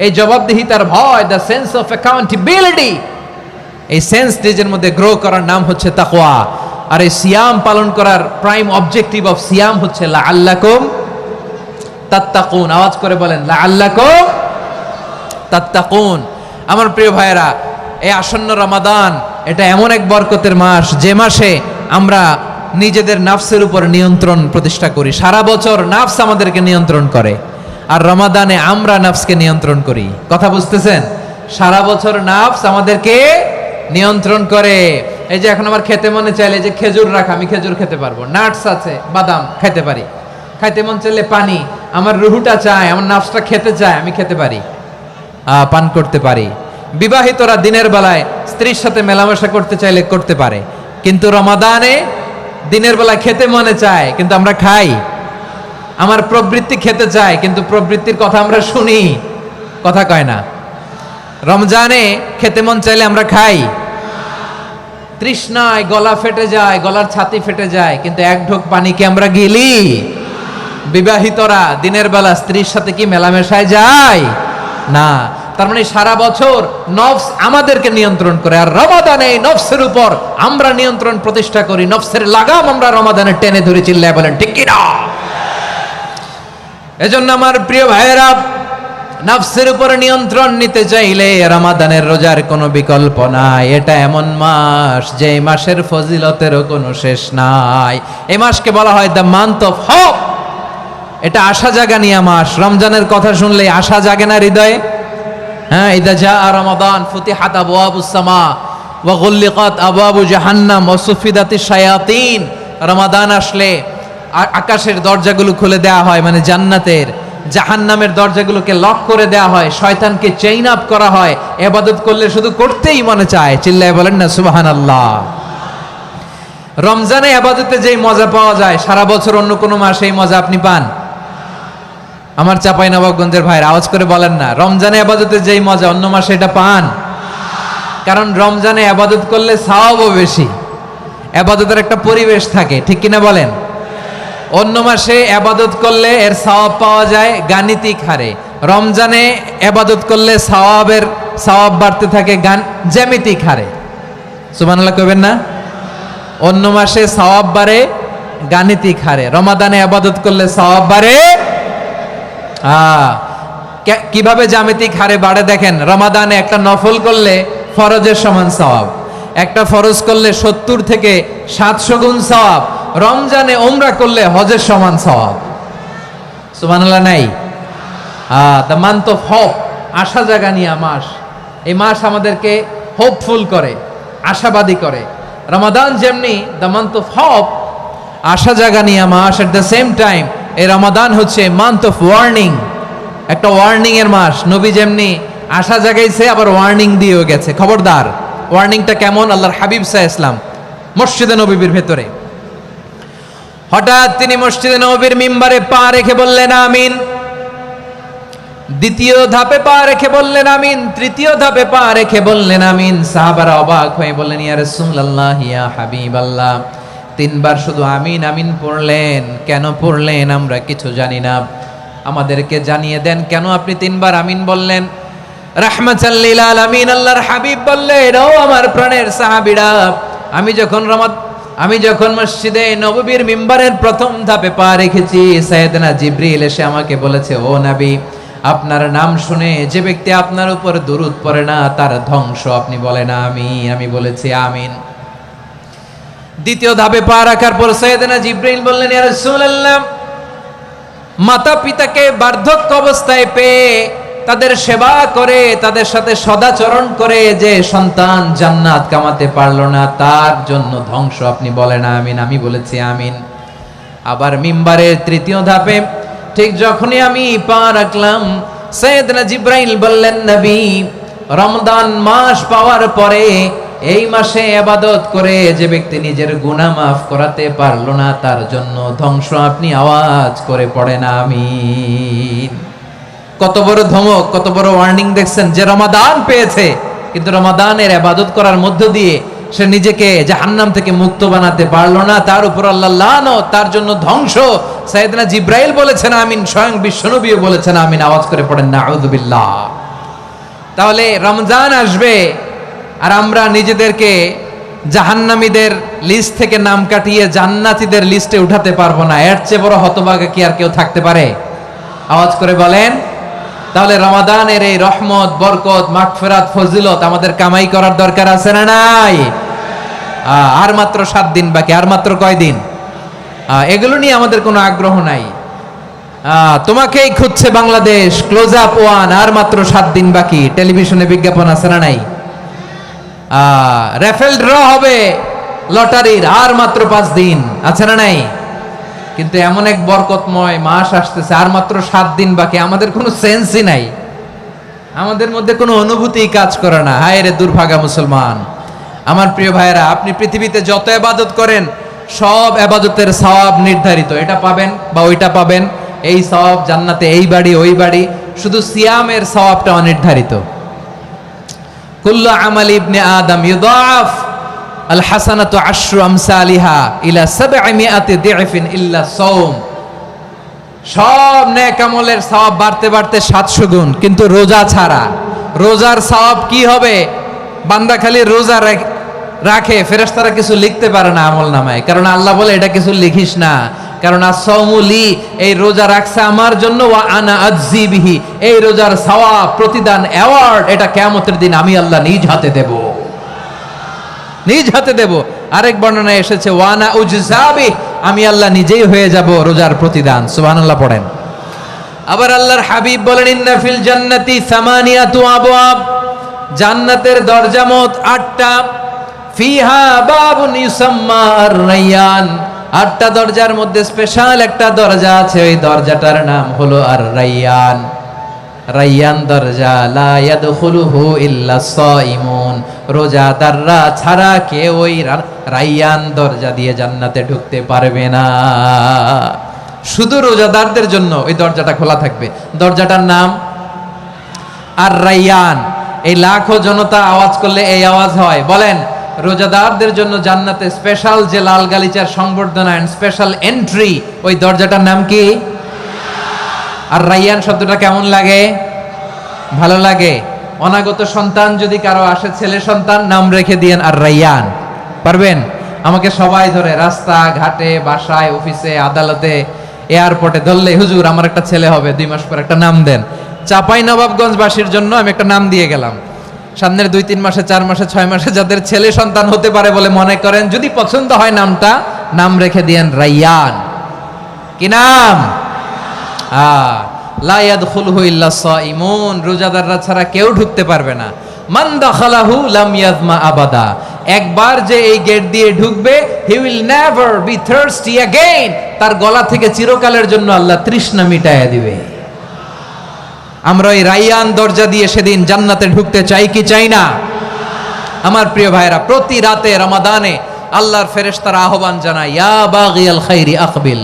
এই জবাবদিহিতার ভয়, দ্য সেন্স অফ অ্যাকাউন্টেবিলিটি, এই সেন্স নিজের মধ্যে গ্রো করার নাম হচ্ছে তাকওয়া। আর এই সিয়াম পালন করার প্রাইম অবজেক্টিভ অফ সিয়াম হচ্ছে লাআল্লাকুম তাত্তাকুন। আওয়াজ করে বলেন লাআল্লাকুম তাত্তাকুন। আমার প্রিয় ভাইয়েরা, এই আসন্ন রমাদান এটা এমন এক বরকতের মাস যে মাসে আমরা নিজেদের নাফসের উপর নিয়ন্ত্রণ প্রতিষ্ঠা করি। সারা বছর নাফস আমাদেরকে নিয়ন্ত্রণ করে, আর রমাদানে আমরা নাফসকে নিয়ন্ত্রণ করি। কথা বুঝতেছেন? সারা বছর নাফস আমাদেরকে নিয়ন্ত্রণ করে। এই যে এখন আমার খেতে মনে চাইলে যে খেজুর রাখ, আমি খেজুর খেতে পারবো, নাটস আছে বাদাম খেতে পারি। খাইতে মন চাইলে পানি, আমার রুহুটা চায়, আমার নাফসটা খেতে চায়, আমি খেতে পারি, পান করতে পারি। বিবাহিতরা দিনের বেলায় স্ত্রীর সাথে মেলামেশা করতে চাইলে করতে পারে, কিন্তু রমাদানে দিনের বেলা খেতে মনে চায় কিন্তু আমরা খাই। আমার প্রবৃত্তি খেতে চায় কিন্তু প্রবৃত্তির কথা আমরা শুনি, কথা কয় না। রমজানে খেতে মন চাইলে আমরা খাই, তৃষ্ণায় গলা ফেটে যায়, গলার ছাতি ফেটে যায়, কিন্তু এক ঢোক পানি কি আমরা গিলি? বিবাহিতরা দিনের বেলা স্ত্রীর সাথে কি মেলামেশায় যায় না। তার মানে সারা বছর নফস আমাদেরকে নিয়ন্ত্রণ করে, আর রমাদানে এই নফসের উপর আমরা নিয়ন্ত্রণ প্রতিষ্ঠা করি। নফসের লাগাম আমরা রমাদানে টেনে ধরে, চিল্লায় বলেন ঠিক কি না? এজন্য আমার প্রিয় ভাইয়েরা, নফসের উপরে নিয়ন্ত্রণ নিতে চাইলে রমাদানের রোজার কোনো বিকল্প নাই। এটা এমন মাস যে মাসের ফজিলতেরও কোনো শেষ নাই। এই মাসকে বলা হয় দ্য মান্থ অফ হোপ। এটা আশা জাগানিয়া মাস। রমজানের কথা শুনলে আশা জাগে না হৃদয়ে? হ্যাঁ, ইদা জা রমাদান ফুতিহাত আবওয়াবুস সামা ওয়া গুল্লিকাত আবওয়াবু জাহান্নাম ওয়া সুফিদাতিশ শায়াতিন। রমাদান আসলে আকাশের দরজাগুলো খুলে দেওয়া হয়, মানে জান্নাতের। জাহান্নামের দরজাগুলোকে লক করে দেওয়া হয়, শয়তানকে চেইন আপ করা হয়। ইবাদত করলে শুধু করতেই মনে চায়, চিল্লায় বলেন না সুবহানাল্লাহ। রমজানে ইবাদতে যেই মজা পাওয়া যায় সারা বছর অন্য কোনো মাসে এই মজা আপনি পান? আমার চাঁপাইনবাবগঞ্জের ভাইরা আওয়াজ করে বলেন না, রমজানে ইবাদতে যেই মজা অন্য মাসে এটা পান? কারণ রমজানে ইবাদত করলে সওয়াবও বেশি, ইবাদতের একটা পরিবেশ থাকে, ঠিক কিনা বলেন? অন্য মাসে ইবাদত করলে এর সওয়াব পাওয়া যায় গাণিতিক হারে, রমজানে ইবাদত করলে সওয়াব বাড়তে থাকে জ্যামিতিক হারে। সুবহানাল্লাহ কইবেন না? অন্য মাসে সওয়াব বাড়ে গাণিতিক হারে, রমাদানে ইবাদত করলে সওয়াব বাড়ে কিভাবে জ্যামিতিক হারে বাড়ে দেখেন। রমাদানে একটা নফল করলে ফরজের সমান সওয়াব, একটা ফরজ করলে 70 থেকে 700 গুণ সওয়াব, রমজানে ওমরা করলে হজের সমান সওয়াব। সুবহানাল্লাহ নাই? দ্য মান্থ অফ হোপ, আশা জাগানিয়া মাস। এই মাস আমাদেরকে হোপফুল করে, আশাবাদী করে। রমাদান যেমনি দ্য মান্থ অফ হোপ, আশা জাগানিয়া মাস, এট দ্য সেম টাইম এই রমাদান হচ্ছে মান্থ অফ ওয়ার্নিং, একটা ওয়ার্নিং এর মাস। নবী যেমনি আশা জাগাইছে আবার ওয়ার্নিং দিয়েও গেছে, খবরদার। ওয়ার্নিংটা কেমন? আল্লাহর হাবিব সাল্লাল্লাহু আলাইহি ওয়াসাল্লাম মসজিদে নববীর ভেতরে হঠাৎ তিনি মসজিদে নববীর মিম্বারে পা রেখে বললেন আমিন। দ্বিতীয় ধাপে পা রেখে বললেন আমিন, তৃতীয় ধাপে পা রেখে বললেন আমিন। সাহাবারা অবাক হয়ে বললেন ইয়া রাসূলুল্লাহ, ইয়া হাবিবাল্লাহ, 3 বার শুধু আমিন আমিন পড়লেন, কেন পড়লেন আমরা কিছু জানি না, আমাদেরকে জানিয়ে দেন কেন আপনি 3 বার আমিন বললেন। রাহমাতাল লিল আলামিন আল্লাহর হাবিব বললেন, ও আমার প্রাণের সাহাবীরা, আমি যখন মসজিদে নববীর মিম্বারের প্রথম ধাপে পা রেখেছি, সাইয়েদনা জিবরিল এসে আমাকে বলেছে, ও নবী, আপনার নাম শুনে যে ব্যক্তি আপনার উপর দুরূদ পড়ে না তার ধ্বংস আপনি বলেন আমিন। আমি বলেছি আমিন। দ্বিতীয় ধাপে পা রাখার পর সাইয়েদনা জিবরিল বললেন, ইয়া রাসূলুল্লাহ, মাতা পিতাকে বার্ধক্য অবস্থায় পেয়ে তাদের সেবা করে, তাদের সাথে সদাচরণ করে যে সন্তান জান্নাত কামাতে পারলো না তার জন্য ধ্বংস আপনি বলেন আমিন। আমি বলেছি আমিন। আবার মিম্বারের তৃতীয় ধাপে ঠিক যখনই আমি পা রাখলাম, সাইয়েদনা জিবরাইল বললেন, নবী, রমজান মাস পাওয়ার পরে এই মাসে ইবাদত করে যে ব্যক্তি নিজের গুনাহ মাফ করাতে পারলো না তার জন্য ধ্বংস আপনি আওয়াজ করে পড়েন আমিন। কত বড় ধমক, কত বড় ওয়ার্নিং দেখছেন। যে রমাদান পেয়েছে কিন্তু রমাদানের ইবাদত করার মধ্য দিয়ে সে নিজেকে জাহান্নাম থেকে মুক্ত বানাতে পারলো না, তার উপর আল্লাহ লানত, তার জন্য ধ্বংস। সাইয়েদনা জিবরাইল বলেছেন আমিন, স্বয়ং বিশ্বনবীও বলেছেন আমিন। আওয়াজ করে পড়েন নাউযুবিল্লাহ। তাহলে রমজান আসবে আর আমরা নিজেদেরকে জাহান্নামীদের লিস্ট থেকে নাম কাটিয়ে জান্নাতীদের লিস্টে উঠাতে পারবো না। এর চেয়ে বড় হতভাগা কি আর কেউ থাকতে পারে? আওয়াজ করে বলেন। তাহলে রমাদানের এই রহমত, বরকত, মাগফিরাত, ফজিলত আমাদের কামাই করার দরকার আছে না নাই? আর মাত্র 7 দিন বাকি, আর মাত্র কয় দিন? এগুলো নিয়ে আমাদের কোনো আগ্রহ নাই। তোমাকেই খুঁজছে বাংলাদেশ, ক্লোজ আপ ওয়ান, আর মাত্র 7 দিন বাকি। টেলিভিশনে বিজ্ঞাপন আছে না নাই? রেফেল ড্র হবে লটারির, আর মাত্র 5 দিন, আছে না নাই? কিন্তু এমন এক বরকতময় মাস আসতেছে, আর মাত্র 7 দিন বাকি। আমাদের কোনো সেন্সই নাই, আমাদের মধ্যে কোনো অনুভূতি কাজ করে না। হায় রে দুর্ভাগা মুসলমান। আমার প্রিয় ভাইরা, আপনি পৃথিবীতে যত ইবাদত করেন সব ইবাদতের সওয়াব নির্ধারিত। এটা পাবেন বা ওইটা পাবেন, এই সওয়াব জান্নাতে, এই বাড়ি ওই বাড়ি। শুধু সিয়ামের সওয়াবটা অনির্ধারিত। কুল্লু আমাল ইবনে আদম ইউদাফ আল হাসানাতু আশরু আমসালিহা ইলা 700 দিফিন ইল্লা সাওম। সব নেক আমলের সওয়াব বাড়তে বাড়তে 700 গুণ, কিন্তু রোজা ছাড়া। রোজার সওয়াব কি হবে? বান্দা খালি রোজা রাখে, ফেরেশতারা কিছু লিখতে পারে না আমল নামায়, কারণ আল্লাহ বলে এটা কিছু লিখিস না, কারণ as-সাওমুলি, এই রোজা রাখছে আমার জন্য, ওয়া আনা আজজি বিহি, এই রোজার সওয়াব, প্রতিদান, অ্যাওয়ার্ড, এটা কিয়ামতের দিন আমি আল্লাহ নিজ হাতে দেব, নিজ হাতে দেব। আরেক বর্ণনায় এসেছে ওয়া আনা উজজাবি, আমি আল্লাহ নিজেই হয়ে যাব রোজার প্রতিদান। সুবহানাল্লাহ পড়েন। আবার আল্লাহর হাবিব বলেন ইন্না ফিল জান্নাতি সামানিয়াতু আবওয়াব, জান্নাতের দরজা মোট 8টা। ফিহা বাবুন ইউসাম্মা আর-রায়্যান, 8টা দরজার মধ্যে স্পেশাল একটা দরজা আছে, ওই দরজাটার নাম হলো আর-রায়্যান। রায়্যান দরজা, লা ইয়াদখুলুহু ইল্লা সাইমুন, রোজাদাররা ছাড়া কেউ ওই রায়্যান দরজা দিয়ে জান্নাতে ঢুকতে পারবে না। শুধু রোজাদারদের জন্য ওই দরজাটা খোলা থাকবে। দরজাটার নাম আর-রায়্যান। এই লাখো জনতা আওয়াজ করলে এই আওয়াজ হয়। বলেন, রোজাদারদের জন্য জান্নাতে স্পেশাল যে লাল গালিচার সংবর্ধনা এন্ড স্পেশাল এন্ট্রি, ওই দরজাটার নাম কি? আর রায়্যান শব্দটা কেমন লাগে? ভালো লাগে। অনাগত সন্তান যদি কারো আসে, ছেলে সন্তান, নাম রেখে দিয়েন আর রায়্যান। পারবেন? আমাকে সবাই ধরে রাস্তা ঘাটে, বাসায়, অফিসে, আদালতে, এয়ারপোর্টে ধরলে, হুজুর আমার একটা ছেলে হবে 2 মাস পর, একটা নাম দেন। চাঁপাইনবাবগঞ্জবাসীর জন্য আমি একটা নাম দিয়ে গেলাম। সামনের 2-3 মাসে, 4 মাসে, 6 মাসে যাদের ছেলে সন্তান হতে পারে বলে মনে করেন, যদি পছন্দ হয় নামটা, নাম রেখে দিয়েন রায়্যান। কি নাম? লা ইয়াদখুলুহু ইল্লা সাইমুন, রোজাদাররা ছাড়া কেউ ঢুকতে পারবে না। মান দাখালাহু লাম ইয়াজমা আবাদা, একবার যে এই গেট দিয়ে ঢুকবে, he will never be thirsty again, তার গলা থেকে চিরকালের জন্য আল্লাহ তৃষ্ণা মিটায়া দিবে। আমরা এই রায়্যান দরজা দিয়ে সেদিন জান্নাতে ঢুকতে চাই কি চাই না? আমার প্রিয় ভাইরা, প্রতি রাতে রমাদানে আল্লাহর ফেরেশতারা আহ্বান জানায়, ইয়া বাগিয়াল খাইরি আকবিল,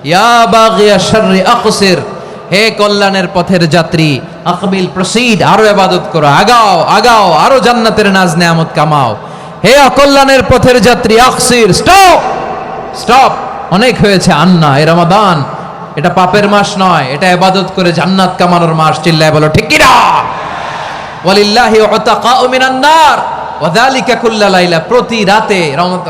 ইয়া বাগিয়াশ শাররি আকসির, হে কল্যাণের পথের যাত্রী, আকবিল, প্রসিড, আরো ইবাদত করো, আগাও আগাও, আরো জান্নাতের নাজ নেয়ামত কামাও। হে অকল্যাণের পথের যাত্রী, আকসির, স্টপ স্টপ, অনেক হয়েছে। আন্না, এ রমাদান এটা পাপের মাস নয়, এটা ইবাদত করে জান্নাত কামানোর মাস। চিল্লায় বলো ঠিক কি না? ওয়ালিল্লাহি উতাকাউ মিনান নার ওয়া যালিকা কুল্লা লাইলা, প্রতি রাতে,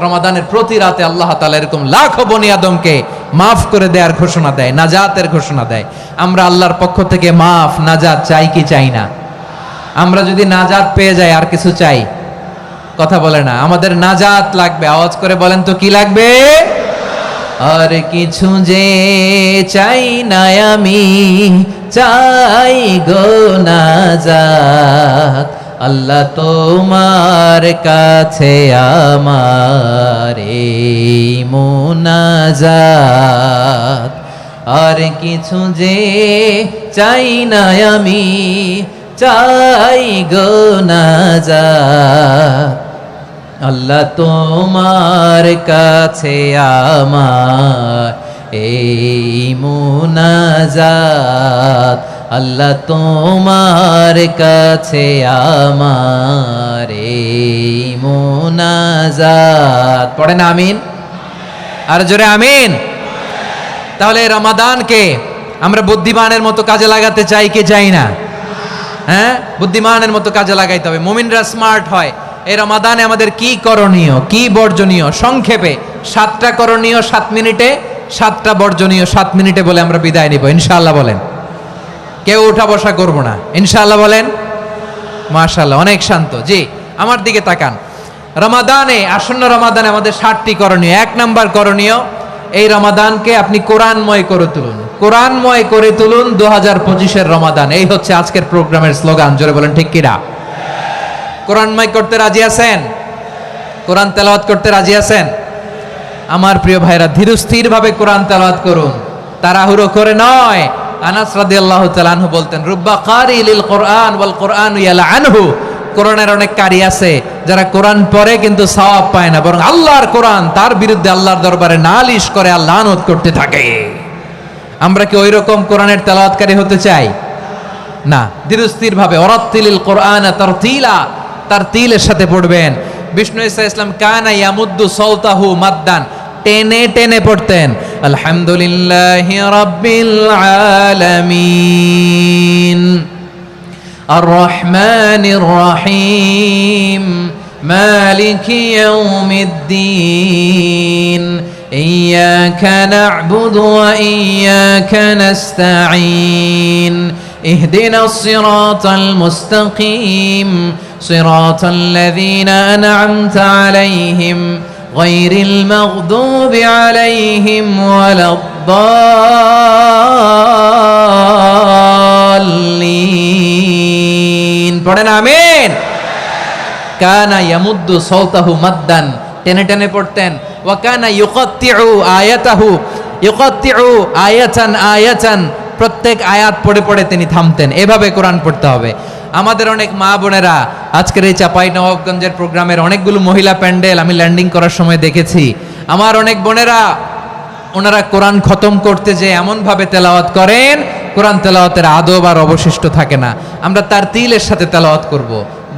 রমাদানের প্রতি রাতে আল্লাহ তাআলা এরকম লাখো বনি আদমকে মাফ করে দেওয়ার ঘোষণা দেয়, নাজাতের ঘোষণা দেয়। আমরা আল্লাহর পক্ষ থেকে মাফ, নাজাত চাই কি চাই না? আমরা যদি নাজাত পেয়ে যাই, আর কিছু চাই? কথা বলে না। আমাদের নাজাত লাগবে। আওয়াজ করে বলেন তো কি লাগবে? আর কিছু যে চাই না আমি, চাই গো নাজাত, আল্লাহ তোমার কাছে আমার এই মুনাজাত। আর কিছু যে চাই না আমি, চাই গো নাজাত, আল্লাহ তোমার কাছে আমার এই মুনাজাত, আল্লাহ তোমার কাছে আমার এই মুনাজাত। পড়েন আমিন, আর জোরে আমিন। তাহলে রমাদানকে আমরা বুদ্ধিমানের মতো কাজে লাগাতে চাই কি চাই না? হ্যাঁ, বুদ্ধিমানের মতো কাজে লাগাইতে হবে। মুমিনরা স্মার্ট হয়। এই রমাদানে আমাদের কি করণীয়, কি বর্জনীয়? সংক্ষেপে 7টা করণীয় 7 মিনিটে, 7টা বর্জনীয় 7 মিনিটে বলে আমরা বিদায় নিব ইনশাআল্লাহ। বলেন কেউ উঠা বসা করবো না ইনশাআল্লাহ বলেন। মাশাআল্লাহ, অনেক শান্ত। জি, আমার দিকে তাকান। রমাদানে, আসন্ন রমাদানে আমাদের 7টি করণীয়। 1 নাম্বার করণীয়, এই রমাদানকে আপনি কোরআনময় করে তুলুন। কোরআনময় করে তুলুন 2025-এর রমাদান। এই হচ্ছে আজকের প্রোগ্রামের স্লোগান। জোরে বলেন ঠিক কিনা? কোরআনময় করতে রাজি আছেন? কোরআন তেলাওয়াত করতে রাজি আছেন? আমার প্রিয় ভাইরা, ধীরস্থির ভাবে কোরআন তেলাওয়াত করুন, তাড়াহুড়ো করে নয়। আনাস রাদিয়াল্লাহু তাআলা আনহু বলতেন, রুব্বা কারি লিল কোরআন ওয়াল কোরআনু ইয়ালআনহু। কোরআনের অনেক কারি আছে যারা কোরআন পড়ে কিন্তু সওয়াব পায় না, বরং আল্লাহর কোরআন তার বিরুদ্ধে আল্লাহর দরবারে নালিশ করে আর লানত করতে থাকে। আমরা কি ওই রকম কোরআনের তেলাওয়াতকারী হতে চাই? না। ধীরস্থির ভাবে ওয়ারাত্তিলিল কোরআনা তারতিলা, তারতিলের সাথে পড়বেন। বিষ্ণু ঈসা ইসলাম কানা ইয়ামুদ্দু সাওতাহু মাদ্দান, টেনে টেনে পড়তেন। আলহামদুলিল্লাহি রাব্বিল আলামিন আর রহমানির রহিম মালিকি ইয়াউমিদ্দিন ইয়্যাকা না'বুদু ওয়া ইয়্যাকা নাস্তাঈন ইহদিনাস সিরাতাল মুস্তাকিম সিরাতাল লাযীনা আন'আমতা আলাইহিম গায়রিল মাগদুবি আলাইহিম ওয়ালাদ-দাল্লিন। পড়েন আমিন। কানা ইয়ামুদ্দু সাওতাহু মাদ্দান, টেনে টেনে পড়তেন। ওয়া কানা ইউকাত্তিউ আয়াতাহু, ইউকাত্তিউ আয়াতান আয়াতান, প্রত্যেক আয়াত পড়ে পড়ে তিনি থামতেন। এভাবে কোরআন পড়তে হবে। আমাদের অনেক মা বোনেরা আজকের এই চাঁপাইনবাবগঞ্জের প্রোগ্রামের অনেকগুলো মহিলা প্যান্ডেল আমি ল্যান্ডিং করার সময় দেখেছি। আমার অনেক বোনেরা, ওনারা কোরআন খতম করতে যে এমনভাবে তেলাওয়াত করেন, কোরআন তেলাওয়াতের আদব আর অবশিষ্ট থাকে না। আমরা তারতিলের সাথে তেলাওয়াত করব,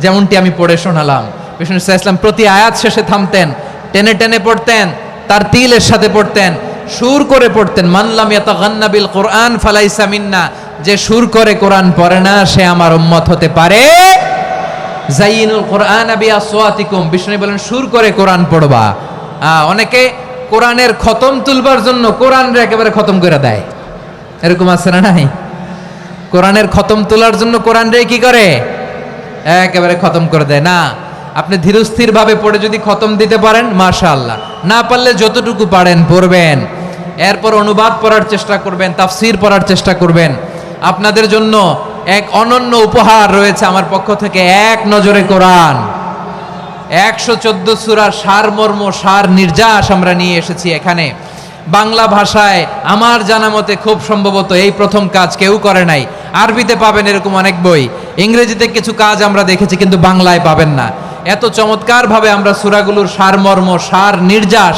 যেমনটি আমি পড়ে শোনালাম। বিষ্ণু ইসলাম প্রতি আয়াত শেষে থামতেন, টেনে টেনে পড়তেন, তারতিলের সাথে পড়তেন, সুর করে পড়তেন। মানলাম ইয়াতাগান্না বিল কোরআন ফালাইসা মিন্না, যে সুর করে কোরআন পড়ে না সে আমার উম্মত হতে পারে। জাইনুল কোরআন বিআসওয়াতিকুম, বিষ্ণু বলেন সুর করে কোরআন পড়বা। অনেকে কোরআনের খতম তুলবার জন্য কোরআনরে একেবারে খতম করে দেয়, এরকম আছে না নাই? কোরআনের খতম তোলার জন্য কোরআনরে কি করে? একেবারে খতম করে দেয়। না, আপনি ধীরস্থির ভাবে পড়ে যদি খতম দিতে পারেন মাশাআল্লাহ, না পারলে যতটুকু পারেন পড়বেন। এরপর অনুবাদ পড়ার চেষ্টা করবেন, তাফসীর পড়ার চেষ্টা করবেন। আপনাদের জন্য এক অনন্য উপহার রয়েছে আমার পক্ষ থেকে, এক নজরে কোরআন। 114 সূরার সারমর্ম, সার নির্যাস আমরা নিয়ে এসেছি এখানে বাংলা ভাষায়। আমার জানা মতে খুব সম্ভবত এই প্রথম কাজ কেউ করে নাই। আরবিতে পাবেন এরকম অনেক বই, ইংরেজিতে কিছু কাজ আমরা দেখেছি, কিন্তু বাংলায় পাবেন না। এত চমৎকার ভাবে আমরা সূরাগুলোর সারমর্ম, সার নির্যাস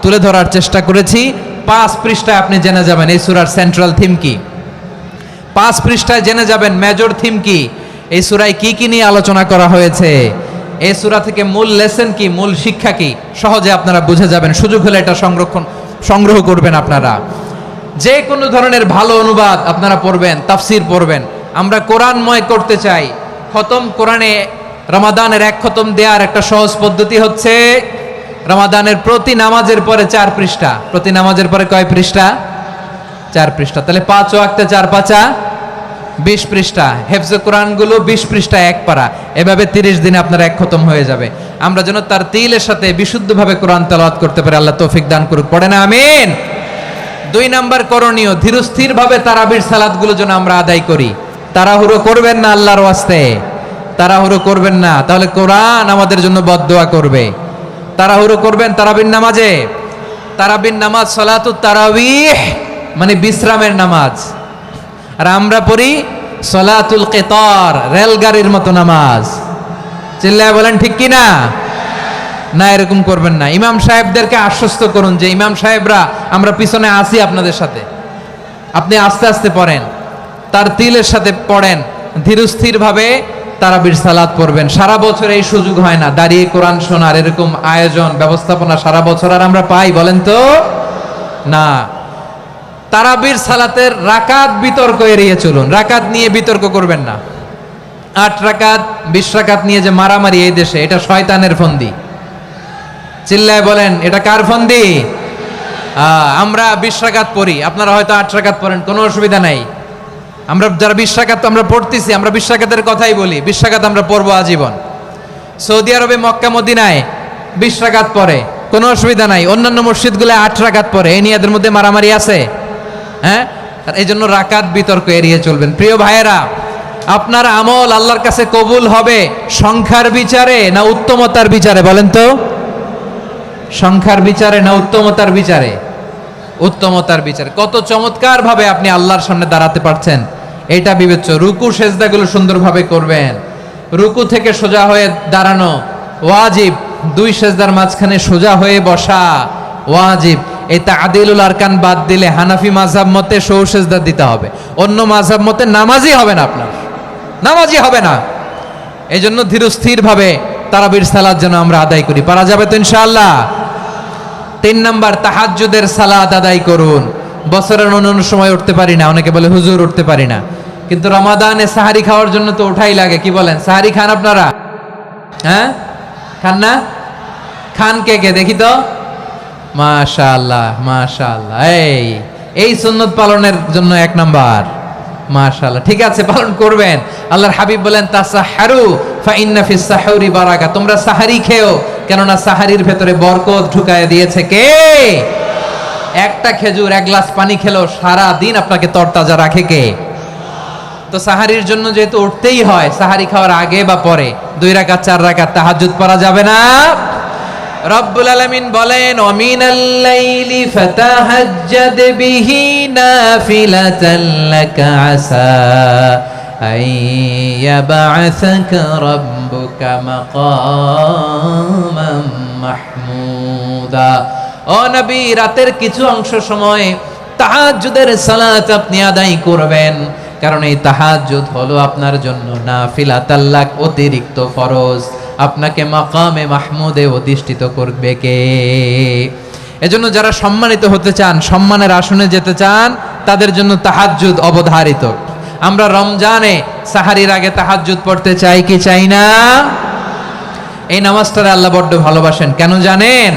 তুলে ধরার চেষ্টা করেছি। 5 পৃষ্ঠায় আপনি জেনে যাবেন এই সূরার সেন্ট্রাল থিম কি। 5 পৃষ্ঠায় জেনে যাবেন মেজর থিম কি, এই সূরায় কি কি নিয়ে আলোচনা করা হয়েছে, এই সূরা থেকে মূল লেসন কি, মূল শিক্ষা কি, সহজে আপনারা বুঝে যাবেন। সুযোগ হলে এটা সংগ্রহ করবেন। আপনারা যে কোনো ধরনের ভালো অনুবাদ আপনারা পড়বেন, তাফসীর পড়বেন। আমরা কোরআনময় করতে চাই। খতম কোরআনে রমাদানের 1 খতম দেওয়ার একটা সহজ পদ্ধতি হচ্ছে রমাদানের প্রতি নামাজের পরে 4 পৃষ্ঠা। প্রতি নামাজের পরে কয় পৃষ্ঠা? 4 পৃষ্ঠা। তাহলে 5 ওয়াক্তে 4 পাঁচা 20 পৃষ্ঠা। হেফজে কোরআনগুলো 20 পৃষ্ঠা 1 পারা। এভাবে 30 দিনে আপনার 1 খতম হয়ে যাবে। আমরা যেন তার তিলের সাথে বিশুদ্ধভাবে কোরআন তেলাওয়াত করতে পারি। আল্লাহ তৌফিক দান করুক। পড়ে না আমিন। 2 নাম্বার করণীয়, ধীরস্থির ভাবে তারাবির সালাতগুলো যেন আমরা আদায় করি। তাড়াহুড়ো করবেন না আল্লাহর ওয়াস্তে, তাড়াহুড়ো করবেন না, তাহলে কোরআন আমাদের জন্য বদদোয়া করবে। তাড়াহুড়ো করবেন তারাবির নামাজে। তারাবির নামাজ সালাতুত তারাবিহ মানে বিশ্রামের নামাজ, আর আমরা পড়ি সালাতুল কিতার, রেলগাড়ির মতো নামাজ। চিল্লায় বলেন ঠিক কি না? না, এরকম করবেন না। ইমাম সাহেবদেরকে আশ্বস্ত করুন যে ইমাম সাহেবরা আমরা পিছনে আসি আপনাদের সাথে, আপনি আস্তে আস্তে পড়েন, তার তিলের সাথে পড়েন, ধীরস্থির ভাবে তারাবির সালাত পড়বেন। সারা বছর এই সুযোগ হয় না দাঁড়িয়ে কোরআন শোনার, এরকম আয়োজন ব্যবস্থাপনা সারা বছর আর আমরা পাই বলেন তো? না। তারাবির সালাতের রাকাত বিতর্ক এড়িয়ে চলুন। রাকাত নিয়ে বিতর্ক করবেন না। 8 রাকাত 20 রাকাত নিয়ে যে মারামারি এই দেশে, এটা শয়তানের ফন্দি। চিল্লায় বলেন এটা কার ফন্দি? আমরা 20 রাকাত পড়ি, আপনারা হয়তো 8 রাকাত পড়েন, কোনো অসুবিধা নাই। আমরা যারা 20 রাকাত আমরা পড়তেছি, আমরা 20 রাকাতের কথাই বলি, 20 রাকাত আমরা পড়বো আজীবন। সৌদি আরবে মক্কা মদিনায় 20 রাকাত পড়ে, কোনো অসুবিধা নাই। অন্যান্য মসজিদগুলো 8 রাকাত পড়ে, এই নিয়ে এদের মধ্যে মারামারি আছে? হ্যাঁ, এই জন্য রাকাত বিতর্ক এড়িয়ে চলবেন। প্রিয় ভাইয়েরা, আপনার আমল আল্লাহর কাছে কবুল হবে সংখ্যার বিচারে না উত্তমতার বিচারে? বলেন তো, সংখ্যার বিচারে না উত্তমতার বিচারে? উত্তমতার বিচারে। কত চমৎকার ভাবে আপনি আল্লাহর সামনে দাঁড়াতে পারছেন এটা বিবেচ্য। রুকু সেজদাগুলো সুন্দরভাবে করবেন, রুকু থেকে সোজা হয়ে দাঁড়ানো ওয়াজিব, 2 সেজদার মাঝখানে সোজা হয়ে বসা ওয়াজিব। এই তা'দিলুল আরকান বাদ দিলে হানাফি মাযহাব মতে সৌ সেজদা দিতে হবে, অন্য মাযহাব মতে নামাজই হবে না, আপনার নামাজই হবে না। এই জন্য ধীরস্থির ভাবে তারাবির সালাত যেন আমরা আদায় করি। পারা যাবে তো ইনশাআল্লাহ? 3 নাম্বার, তাহাজ্জুদের সালাত আদায় করুন। বছরের অন্য সময় উঠতে পারি না, অনেকে বলে হুজুর উঠতে পারি না, কিন্তু রমাদানে সাহারি খাওয়ার জন্য তো ওঠাই লাগে। কি বলেন, সাহারি খান আপনারা? হ্যাঁ, খান না? খান কে কে দেখি তো? মাশাআল্লাহ মাশাআল্লাহ, এই সুন্নত পালনের জন্য 1 নাম্বার। মাশাআল্লাহ, ঠিক আছে, পালন করবেন। আল্লাহর হাবিব বলেন তাসাহহারু ফা ইন্না ফিস সাহুরি বারাকা, তোমরা সাহারি খেও, কেননা সাহারির ভেতরে বরকত ঢুকায় দিয়েছে কে? একটা খেজুর, 1 গ্লাস পানি খেলো সারা দিন আপনাকে তরতাজা রাখে কে? তো সাহারির জন্য যেহেতু উঠতেই হয়, সাহারি খাওয়ার আগে বা পরে 2 রাকাত 4 রাকাত তাহাজ্জুদ পড়া যাবে না? রব্বুল আলামিন বলেন ওয়ামিনাল লাইলি ফাতাহাজ্জাদ বিহি নাফিলাতান লাকা আসা আইয়াবআসাকা রাব্বুকা মাকামান মাহমুদা। ও নবী, রাতের কিছু অংশ সময় তাহাজ্জুদের সালাত আপনি আদায় করবেন, কারণ এই তাহাজ্জুদ হলো আপনার জন্য নাফিলাতাল লাক, অতিরিক্ত ফরজ। আপনাকে মাকামে মাহমুদে অধিষ্ঠিত করবে কে? এজন্য যারা সম্মানিত হতে চান, সম্মানের আসনে যেতে চান, তাদের জন্য তাহাজ্জুদ অবধারিত। আমরা রমজানে সাহারির আগে তাহাজ্জুদ পড়তে চাই কি চাই না? এই নামাজটারে আল্লাহ বড্ড ভালোবাসেন। কেন জানেন?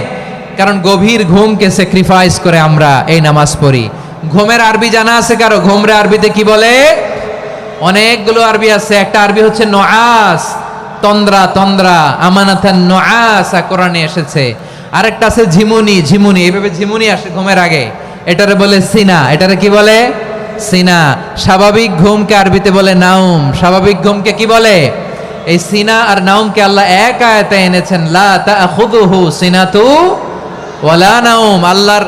কারণ গভীর ঘুমকে স্যাক্রিফাইস করে আমরা এই নামাজ পড়ি। ঘুমের আরবি জানা আছে কারো? ঘুমরে আরবিতে কি বলে? অনেকগুলো আরবি আছে। একটা আরবি হচ্ছে নুআস, তন্দ্রা, তন্দ্রা, আমানাতান নুআসা কোরআনে এসেছে। আরেকটা আছে ঝিমুনি, ঝিমুনি, এইভাবে ঝিমুনি আসে ঘুমের আগে, এটারে বলে সিনা। এটারে কি বলে? সিনা। স্বাভাবিক ঘুমকে আরবিতে বলে নাউম। স্বাভাবিক ঘুমকে কি বলে? এই সিনা আর নাউমকে আল্লাহ এক আয়াতে এনেছেন, লা তাখুযুহু সিনাতু ওয়ালা নাউম। আল্লাহর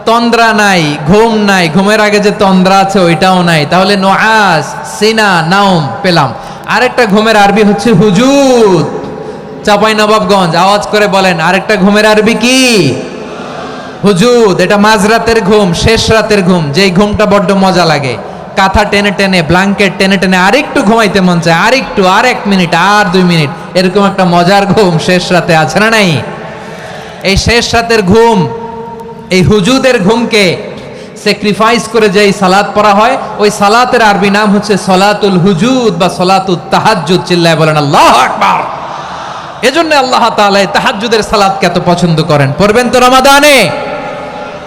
তন্দ্রা নাই, ঘুম নাই, ঘুমের আগে যে তন্দ্রা আছে ওইটাও নাই। তাহলে নুআস, সিনা, নাউম পেলাম। আরেকটা ঘুমের আরবি হচ্ছে হুজুদ। চাঁপাইনবাবগঞ্জ আওয়াজ করে বলেন, আরেকটা ঘুমের আরবি কি? হুজুদ। এটা মাঝরাতের ঘুম, শেষ রাতের ঘুম, যেই ঘুমটা বড্ড মজা লাগে। কাঁথা টেনে টেনে, ব্ল্যাঙ্কেট টেনে টেনে আরেকটু ঘুমাইতে মন চায়, আরেকটু, আর 1 মিনিট, আর 2 মিনিট, এরকম একটা মজার ঘুম শেষ রাতে আছে না নাই? এই শেষ রাতের ঘুম, এই হুজুদের ঘুমকে স্যাক্রিফাইস করে যেই সালাত পড়া হয়, ওই সালাতের আরবি নাম হচ্ছে সলাতুল হুজুদ বা সলাতুত তাহাজ্জুদ। চিল্লায় বলেন আল্লাহু আকবার। এজন্য আল্লাহ তাআলা এই তাহাজ্জুদের সালাতকে এত পছন্দ করেন। পড়বেন তো রমাদানে?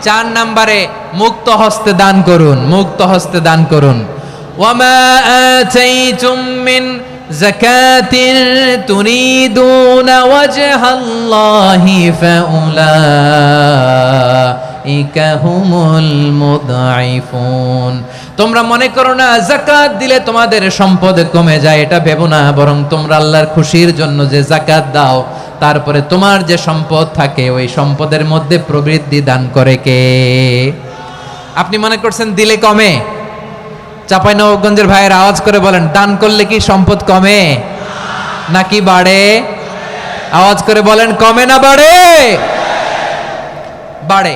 4 নম্বরে মুক্ত হস্তে দান করুন, মুক্ত হস্তে দান করুন। ওয়ামা আতাইতুম মিন যাকাতিন তুরিদুনা ওয়াজহাল্লাহি ফাউলাইকা হুমুল মুদঈফুন। তোমরা মনে করো না যাকাত দিলে তোমাদের সম্পদ কমে যায়, এটা ভেবো না, বরং তোমরা আল্লাহর খুশির জন্য যে যাকাত দাও, তারপরে তোমার যে সম্পদ থাকে ওই সম্পদের মধ্যে প্রবৃদ্ধি দান করে কে? আপনি মনে করছেন দিলে কমে? চাঁপাইনবাবগঞ্জের ভাইয়ের আওয়াজ করে বলেন, দান করলে কি সম্পদ কমে নাকি বাড়ে? আওয়াজ করে বলেন, কমে না বাড়ে? বাড়ে।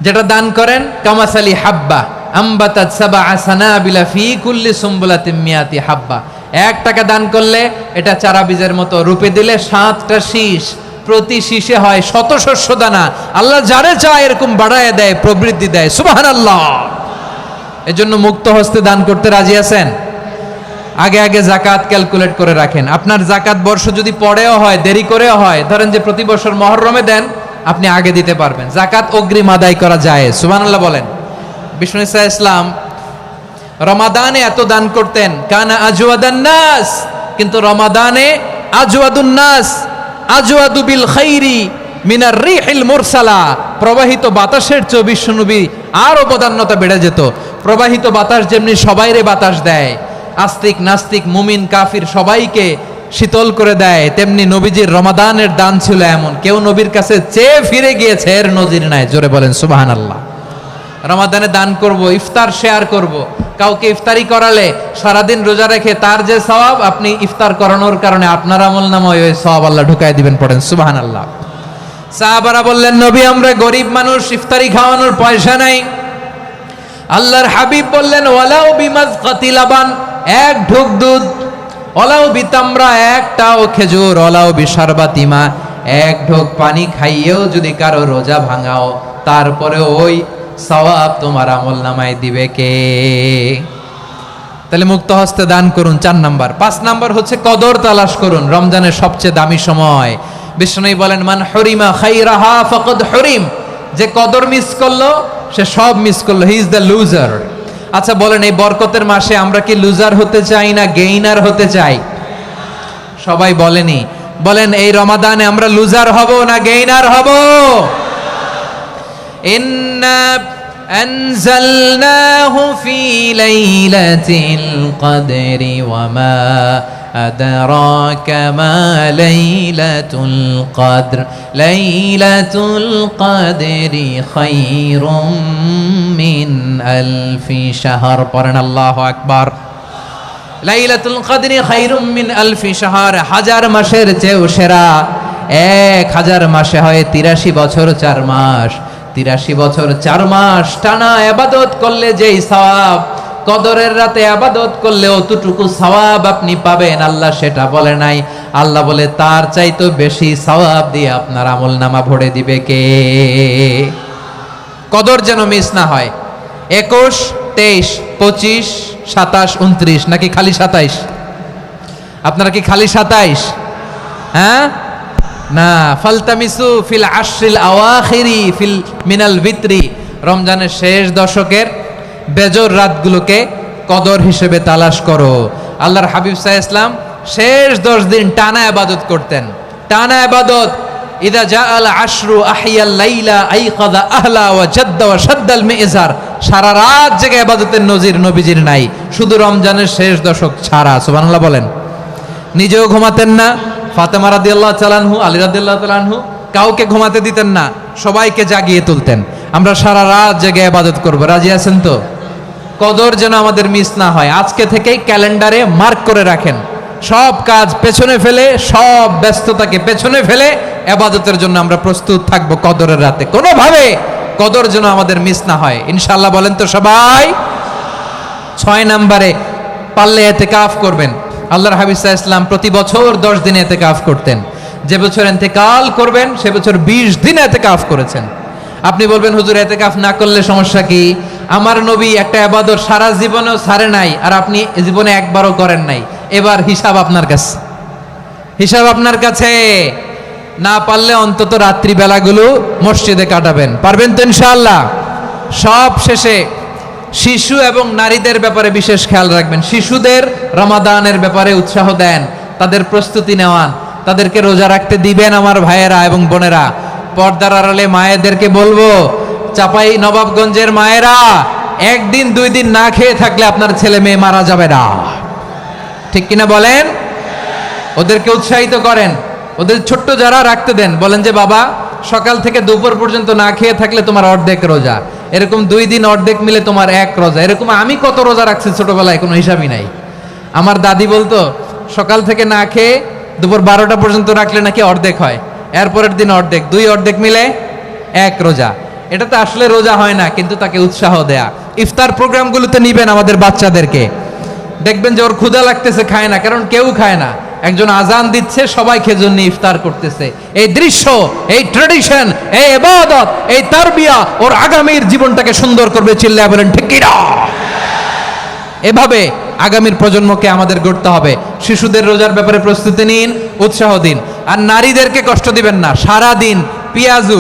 যেটা দান করেন, কামাসালি হাব্বা আম্বাতাত সাবআ সানাবিলা ফি কুল্লি সুম্বুলাতিন মিয়াতি হাব্বা। 1 টাকা দান করলে এটা চারা বীজের মতো, রূপে দিলে 7টা শীষ, প্রতি শীষে হয় 100 শস্য দানা। আল্লাহ যারে চায় এরকম বাড়ায় দেয়, প্রবৃদ্ধি দেয়। সুবহানাল্লাহ। এজন্য মুক্ত হস্তে দান করতে রাজি আছেন? আগে আগে যাকাত ক্যালকুলেট করে রাখেন। আপনার যাকাত বর্ষ যদি পরেও হয়, দেরি করেও হয়, ধরেন যে প্রতি বছর মুহররমে দেন, আপনি আগে দিতে পারবেন। যাকাত অগ্রিম আদায় করা যায়। সুবহানাল্লাহ বলেন। বিষ্ণু ইসা ইসলাম রমাদানে এত দান করতেন, কানা আজওয়াদান নাস, কিন্তু রমাদানে আজওয়াদুন নাস আজওয়াদু বিল খাইরি মিনার রিহিল মুরসালা, প্রবাহিত বাতাসের চেয়ে বিশ্বনবী আরো বদান্যতা বেড়ে যেত। প্রবাহিত বাতাস যেমনি সবাইরে বাতাস দেয়, আস্তিক নাস্তিক মুমিন কাফির সবাইকে শীতল করে দেয়, তেমনি নবীজির রমাদানের দান ছিল এমন, কেউ নবীর কাছে চেয়ে ফিরে গিয়েছে এর নজির নাই। জোরে বলেন সুবহানাল্লাহ। রমাদানে দান করব, ইফতার শেয়ার করব। কাউকে ইফতারি করালে সারাদিন রোজা রেখে তার যে সওয়াব, আপনি ইফতার করানোর কারণে আপনার আমলনামায় ওই সওয়াব আল্লাহ ঢুকায় দিবেন। পড়েন সুবহানাল্লাহ। সাহাবারা বললেন, নবী আমরা গরিব মানুষ, ইফতারি খাওয়ানোর পয়সা নাই। আল্লাহর হাবিব বললেন, ওয়ালাউ বিমাজকাতি লাবান, এক ঢোক দুধ, ওয়ালাউ বিতামরা, একটাও খেজুর, ওয়ালাউ বিশারবাতিমা, এক ঢোক পানি খাইয়েও যদি কারো রোজা ভাঙাও, তারপরে ওই সওয়াব তোমার আমলনামায় দিবে কে? তাহলে মুক্ত হস্তে দান করুন, 4 নাম্বার। 5 নাম্বার হচ্ছে কদর তালাশ করুন, রমজানের সবচেয়ে দামি সময়। বিষ্ণু বলেন, মান হরিমা খাইরাহা ফাকাদ হরিম, যে কদর মিস করলো সে সব মিস করলো, হি ইজ দ্য লুজার। আচ্ছা বলেন, এই বরকতের মাসে আমরা কি লুজার হতে চাই না গেইনার হতে চাই? সবাই বলেনি, বলেন এই রমাদানে আমরা লুজার হব না গেইনার হব? ইন্না আনজালনাহু ফি লাইলাতিল কদরি ওয়া মা আদরাকা মা লাইলাতুল কদর, লাইলাতুল কদরি খায়রুম মিন আলফি শাহর। পড়েন আল্লাহু আকবার। লাইলাতুল কদরি খায়রুম মিন আলফি শাহর, 1000 মাসের চেয়েও সেরা। 1000 মাসে হয় 83 বছর 4 মাস। 83 বছর 4 মাস টানা ইবাদত করলে যেই সওয়াব, কদরের রাতে ইবাদত করলে অতটুকু সওয়াব আপনি পাবেন, আল্লাহ সেটা বলে নাই। আল্লাহ বলে তার চাইতে বেশি সওয়াব দিয়ে আপনার আমলনামা ভরে দিবে কে? কদর যেন মিস না হয়। 21, 23, 25, 27, 29 নাকি খালি 27? আপনারা কি খালি 27? হ্যাঁ না, ফালতামিসু ফিল আশরিল আওয়াখিরি ফিল মিনাল ভিতরি, রমজানের শেষ দশকের বেজর রাতগুলোকে কদর হিসেবে তালাশ করো। আল্লাহর হাবিব সাল্লাল্লাহু আলাইহি ওয়াসাল্লাম শেষ 10 দিন টানা ইবাদত করতেন, টানা ইবাদত। ইদা জাআল আশরু আহিয়াল লাইলা আইকাযা আহলা ওয়া জাদ্দা ওয়া শাদ্দাল মিজার, সারা রাত জেগে ইবাদতের নজির নবীজির নাই, শুধু রমজানের শেষ দশক ছাড়া। সুবহানাল্লাহ বলেন। নিজেও ঘুমাতেন না, ফাতেমা রাদিয়াল্লাহু তাআলা আনহু, আলী রাদিয়াল্লাহু তাআলা আনহু কাউকে ঘুমাতে দিতেন না, সবাইকে জাগিয়ে তুলতেন। আমরা সারা রাত জেগে ইবাদত করব, রাজি আছেন তো? কদর যেন আমাদের মিস না হয়। আজকে থেকেই ক্যালেন্ডারে মার্ক করে রাখেন, সব কাজ পেছনে ফেলে, সব ব্যস্ততাকে পেছনে ফেলে ইবাদতের জন্য আমরা প্রস্তুত থাকবো কদরের রাতে। কোনোভাবে কদর যেন আমাদের মিস না হয়, ইনশাআল্লাহ। বলেন তো সবাই। 6 নম্বরে পারলে ইতিকাফ করবেন। আল্লাহর হাবিব সাল্লাল্লাহু আলাইহি ওয়াসাল্লাম প্রতি বছর 10 দিন ইতিকাফ করতেন। যে বছর ইন্তেকাল করবেন সে বছর 20 দিন ইতিকাফ করেছেন। আপনি বলবেন, হুজুর ইতিকাফ না করলে সমস্যা কি? আমার নবী একটা ইবাদত সারা জীবনেও ছাড়ে নাই, আর আপনি জীবনে একবারও করেন নাই। এবার হিসাব আপনার কাছে, হিসাব আপনার কাছে। না পারলে অন্তত রাত্রি বেলাগুলো মসজিদে কাটাবেন, পারবেন তো ইনশাআল্লাহ? সব শেষে শিশু এবং নারীদের ব্যাপারে বিশেষ খেয়াল রাখবেন। শিশুদের রমাদানের ব্যাপারে উৎসাহ দেন, তাদের প্রস্তুতি নেওয়ান, তাদেরকে রোজা রাখতে দিবেন। আমার ভাইয়েরা এবং বোনেরা, পর্দার আড়ালে মায়েদেরকে বলবো, চাপাই নবাবগঞ্জের মায়েরা, 1 দিন 2 দিন না খেয়ে থাকলে আপনার ছেলে মেয়ে মারা যাবে না, ঠিক কিনা বলেন? ওদেরকে উৎসাহিত করেন, ওদের ছোট্ট যারা রাখতে দেন, বলেন যে বাবা সকাল থেকে দুপুর পর্যন্ত না খেয়ে থাকলে তোমার অর্ধেক রোজা, এরকম 2 দিন অর্ধেক মিলে তোমার 1 রোজা। এরকম আমি কত রোজা রাখছি ছোটবেলায়, কোনো হিসাবই নাই। আমার দাদি বলতো সকাল থেকে না খেয়ে দুপুর 12টা পর্যন্ত রাখলে নাকি অর্ধেক হয়, এরপরের দিন অর্ধেক, 2 অর্ধেক মিলে 1 রোজা। এটা তো আসলে রোজা হয় না, কিন্তু তাকে উৎসাহ দেয়া। ইফতার প্রোগ্রামগুলোতে নিবেন আমাদের বাচ্চাদেরকে, দেখবেন যে ওর ক্ষুধা লাগতেছে, খায় না, কারণ কেউ খায় না। একজন আজান দিচ্ছে, সবাই খেজুর নিয়ে ইফতার করতেছে। এই দৃশ্য, এই ট্রেডিশন, এই ইবাদত, এই তারবিয়া ওর আগামীর জীবনটাকে সুন্দর করবে। চিল্লায়া বলেন ঠিক কি না? এভাবে আগামীর প্রজন্মকে আমাদের গড়তে হবে। শিশুদের রোজার ব্যাপারে প্রস্তুতি নিন, উৎসাহ দিন। আর নারীদেরকে কষ্ট দিবেন না। সারা দিন পেঁয়াজু,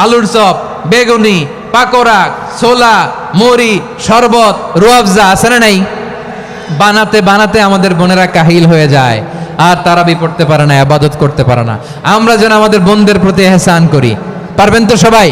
আলুর চপ, বেগুনি, পাকোড়া, ছোলা, মুড়ি, শরবত, রুয়াবজা আছে না নাই? বানাতে বানাতে আমাদের বোনেরা কাহিল হয়ে যায়, আর তারাবি পড়তে পারে না, ইবাদত করতে পারে না। আমরা যেন আমাদের বোনদের প্রতি এহসান করি। পারবেন তো সবাই?